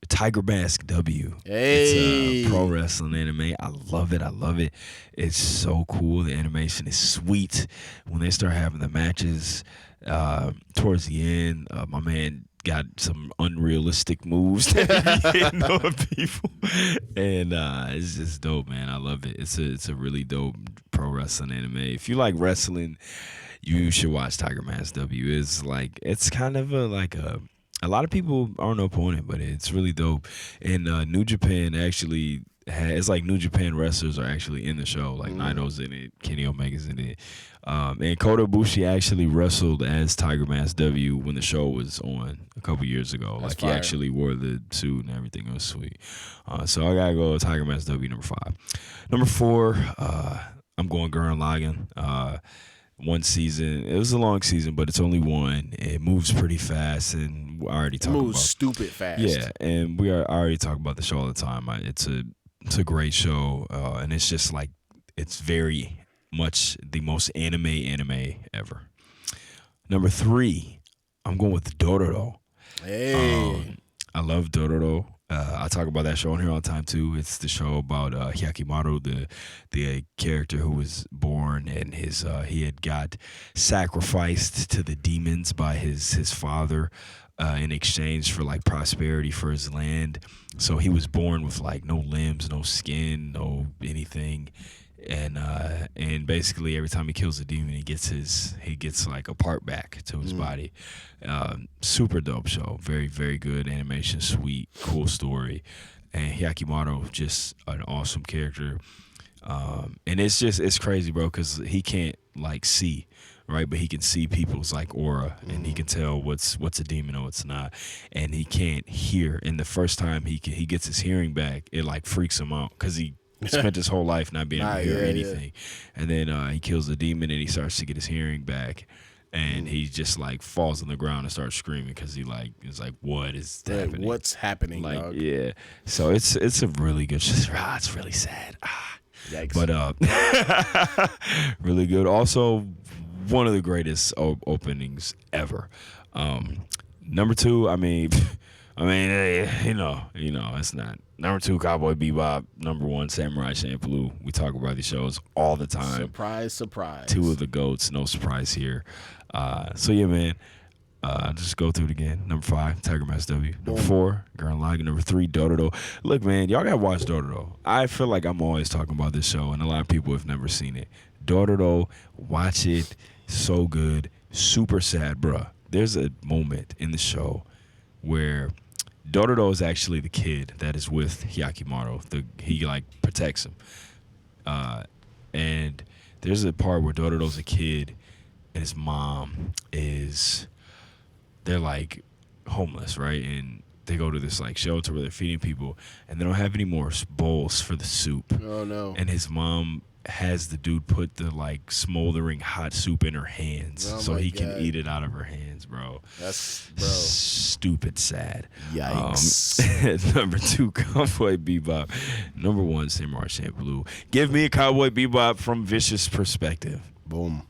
Speaker 3: Tiger Mask W.
Speaker 4: Hey.
Speaker 3: It's a pro wrestling anime. I love it. It's so cool. The animation is sweet. When they start having the matches towards the end, my man got some unrealistic moves that he hitting on people. And it's just dope, man. I love it. It's a really dope pro wrestling anime. If you like wrestling, you should watch Tiger Mask W. It's kind of a lot of people aren't opponent, but it's really dope. And New Japan actually it's like New Japan wrestlers are actually in the show. Like Naito's in it, Kenny Omega's in it. And Kota Ibushi actually wrestled as Tiger Mask W when the show was on a couple years ago.
Speaker 4: That's
Speaker 3: like
Speaker 4: fire.
Speaker 3: He actually wore the suit and everything. It was sweet. So I gotta go with Tiger Mask W number 5. Number 4, I'm going Gurren Lagann. One season. It was a long season, but it's only one. It moves pretty fast, and I already talked about.
Speaker 4: Moves stupid fast.
Speaker 3: Yeah, and I already talk about the show all the time. It's a great show, and it's just like it's very much the most anime ever. Number 3, I'm going with Dororo.
Speaker 4: Hey.
Speaker 3: I love Dororo. I talk about that show on here all the time too. It's the show about Hyakimaru, the character who was born and he had got sacrificed to the demons by his father in exchange for like prosperity for his land. So he was born with like no limbs, no skin, no anything. And basically every time he kills a demon, he gets like a part back to his body. Super dope show, very very good animation, sweet, cool story, and Hyakimaru just an awesome character. And it's crazy, bro, because he can't like see, right? But he can see people's like aura, and he can tell what's a demon or what's not. And he can't hear. And the first time he gets his hearing back, it like freaks him out because he spent his whole life not being able to hear anything. Yeah. And then he kills the demon and he starts to get his hearing back. And he just like falls on the ground and starts screaming because it's like, what is happening?
Speaker 4: What's happening,
Speaker 3: like,
Speaker 4: dog?
Speaker 3: Yeah. So it's a really good show. It's really sad.
Speaker 4: Yikes.
Speaker 3: But really good. Also, one of the greatest openings ever. Number 2, I mean, it's not. Number 2, Cowboy Bebop. Number 1, Samurai Champloo. We talk about these shows all the time.
Speaker 4: Surprise, surprise.
Speaker 3: 2 of the GOATs. No surprise here. So yeah, man. I'll just go through it again. Number 5, Tiger Mask W. Number 4, Gurren Lagann. Number 3, Dororo. Look, man, y'all gotta watch Dororo. I feel like I'm always talking about this show, and a lot of people have never seen it. Dororo, watch it. So good. Super sad, bruh. There's a moment in the show where Dororo is actually the kid that is with Hyakimaru. He like protects him. And there's a part where Dororo's a kid and his mom they're like homeless, right? And they go to this like shelter where they're feeding people and they don't have any more bowls for the soup.
Speaker 4: Oh no.
Speaker 3: And his mom has the dude put the like smoldering hot soup in her hands so he can eat it out of her hands, bro.
Speaker 4: That's
Speaker 3: stupid sad.
Speaker 4: Yikes.
Speaker 3: Number 2, Cowboy Bebop. Number 1, Samurai Champloo. Give me a Cowboy Bebop from Vicious perspective.
Speaker 4: Boom.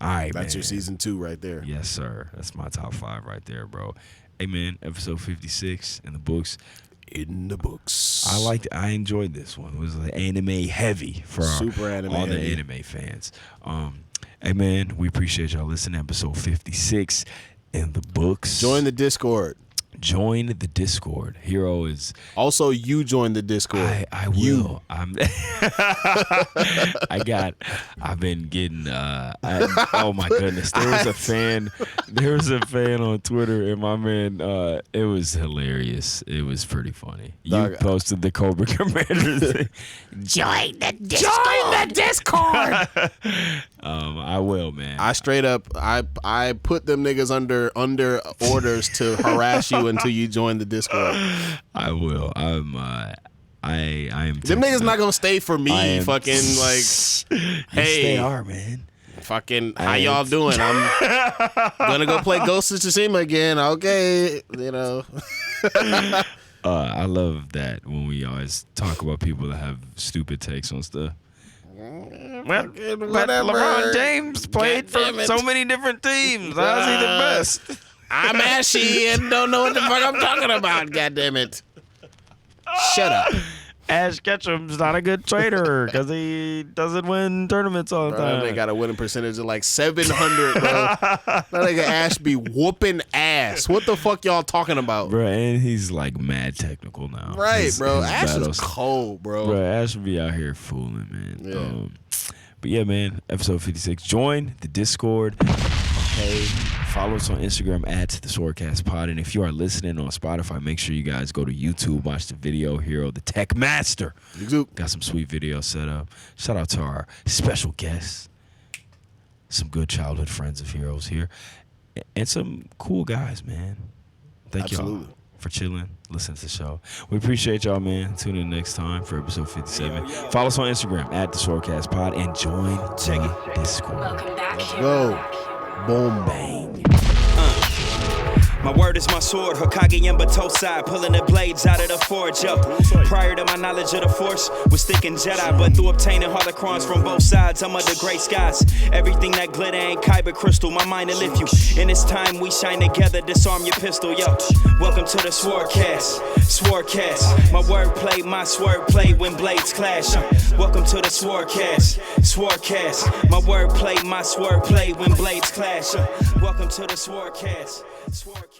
Speaker 3: All right,
Speaker 4: That's
Speaker 3: man.
Speaker 4: your season 2 right there.
Speaker 3: Yes, sir. That's my top 5 right there, bro. Hey, man, episode 56 in the books.
Speaker 4: In the books.
Speaker 3: I enjoyed this one. It was like anime heavy for
Speaker 4: Super anime
Speaker 3: all the
Speaker 4: heavy.
Speaker 3: anime fans. Hey, man, we appreciate y'all listening to episode 56 in the books.
Speaker 4: Join the Discord.
Speaker 3: Join the Discord. Hir-O is.
Speaker 4: Also, you join the Discord.
Speaker 3: I will. I've been getting. Oh my goodness, there was a fan. There was a fan on Twitter, and my man. It was hilarious. It was pretty funny. You posted the Cobra Commander thing.
Speaker 5: Join the Discord. Join the Discord.
Speaker 3: I will, man.
Speaker 4: I straight up. I put them niggas under orders to harass you until you join the Discord.
Speaker 3: I will. I am.
Speaker 4: Them niggas not gonna stay for me. Fucking like, hey,
Speaker 3: they are, man.
Speaker 4: Fucking, how y'all doing? I'm gonna go play Ghost of Tsushima again. Okay, you know.
Speaker 3: I love that when we always talk about people that have stupid takes on stuff. Well, but LeBron James played for so many different teams. How's he the best?
Speaker 4: I'm ashy and don't know what the fuck I'm talking about. God damn it! Shut up.
Speaker 3: Ash Ketchum's not a good trader because he doesn't win tournaments all the time.
Speaker 4: They got a winning percentage of like 700, bro. That nigga Ash be whooping ass. What the fuck y'all talking about?
Speaker 3: Bro, and he's like mad technical now.
Speaker 4: Right, bro.
Speaker 3: His
Speaker 4: Ash
Speaker 3: battles,
Speaker 4: is cold, bro.
Speaker 3: Bro, Ash will be out here fooling, man.
Speaker 4: Yeah.
Speaker 3: But yeah, man, episode 56. Join the Discord. Okay. Follow us on Instagram at the SwordCast Pod. And if you are listening on Spotify, make sure you guys go to YouTube, watch the video. Hir-O, the Tech Master. Got some sweet videos set up. Shout out to our special guests. Some good childhood friends of Hir-O's here. And some cool guys, man. Thank y'all for chilling, listening to the show. We appreciate y'all, man. Tune in next time for episode 57. Follow us on Instagram at the SwordCast Pod and join the Discord.
Speaker 2: Welcome back,
Speaker 4: Let's
Speaker 2: Hir-O.
Speaker 4: go. Boom, bang.
Speaker 1: My word is my sword, Hokage and Batosai, pulling the blades out of the forge, yo. Prior to my knowledge of the Force, was thinking Jedi, but through obtaining holocrons from both sides, I'm under gray skies. Everything that glitter ain't kyber crystal, my mind to lift you. In this time we shine together, disarm your pistol, yo. Welcome to the SwordCast, SwordCast. My wordplay, my swordplay when blades clash. Welcome to the SwordCast, SwordCast. My wordplay, my swordplay when blades clash. Welcome to the SwordCast, SwordCast.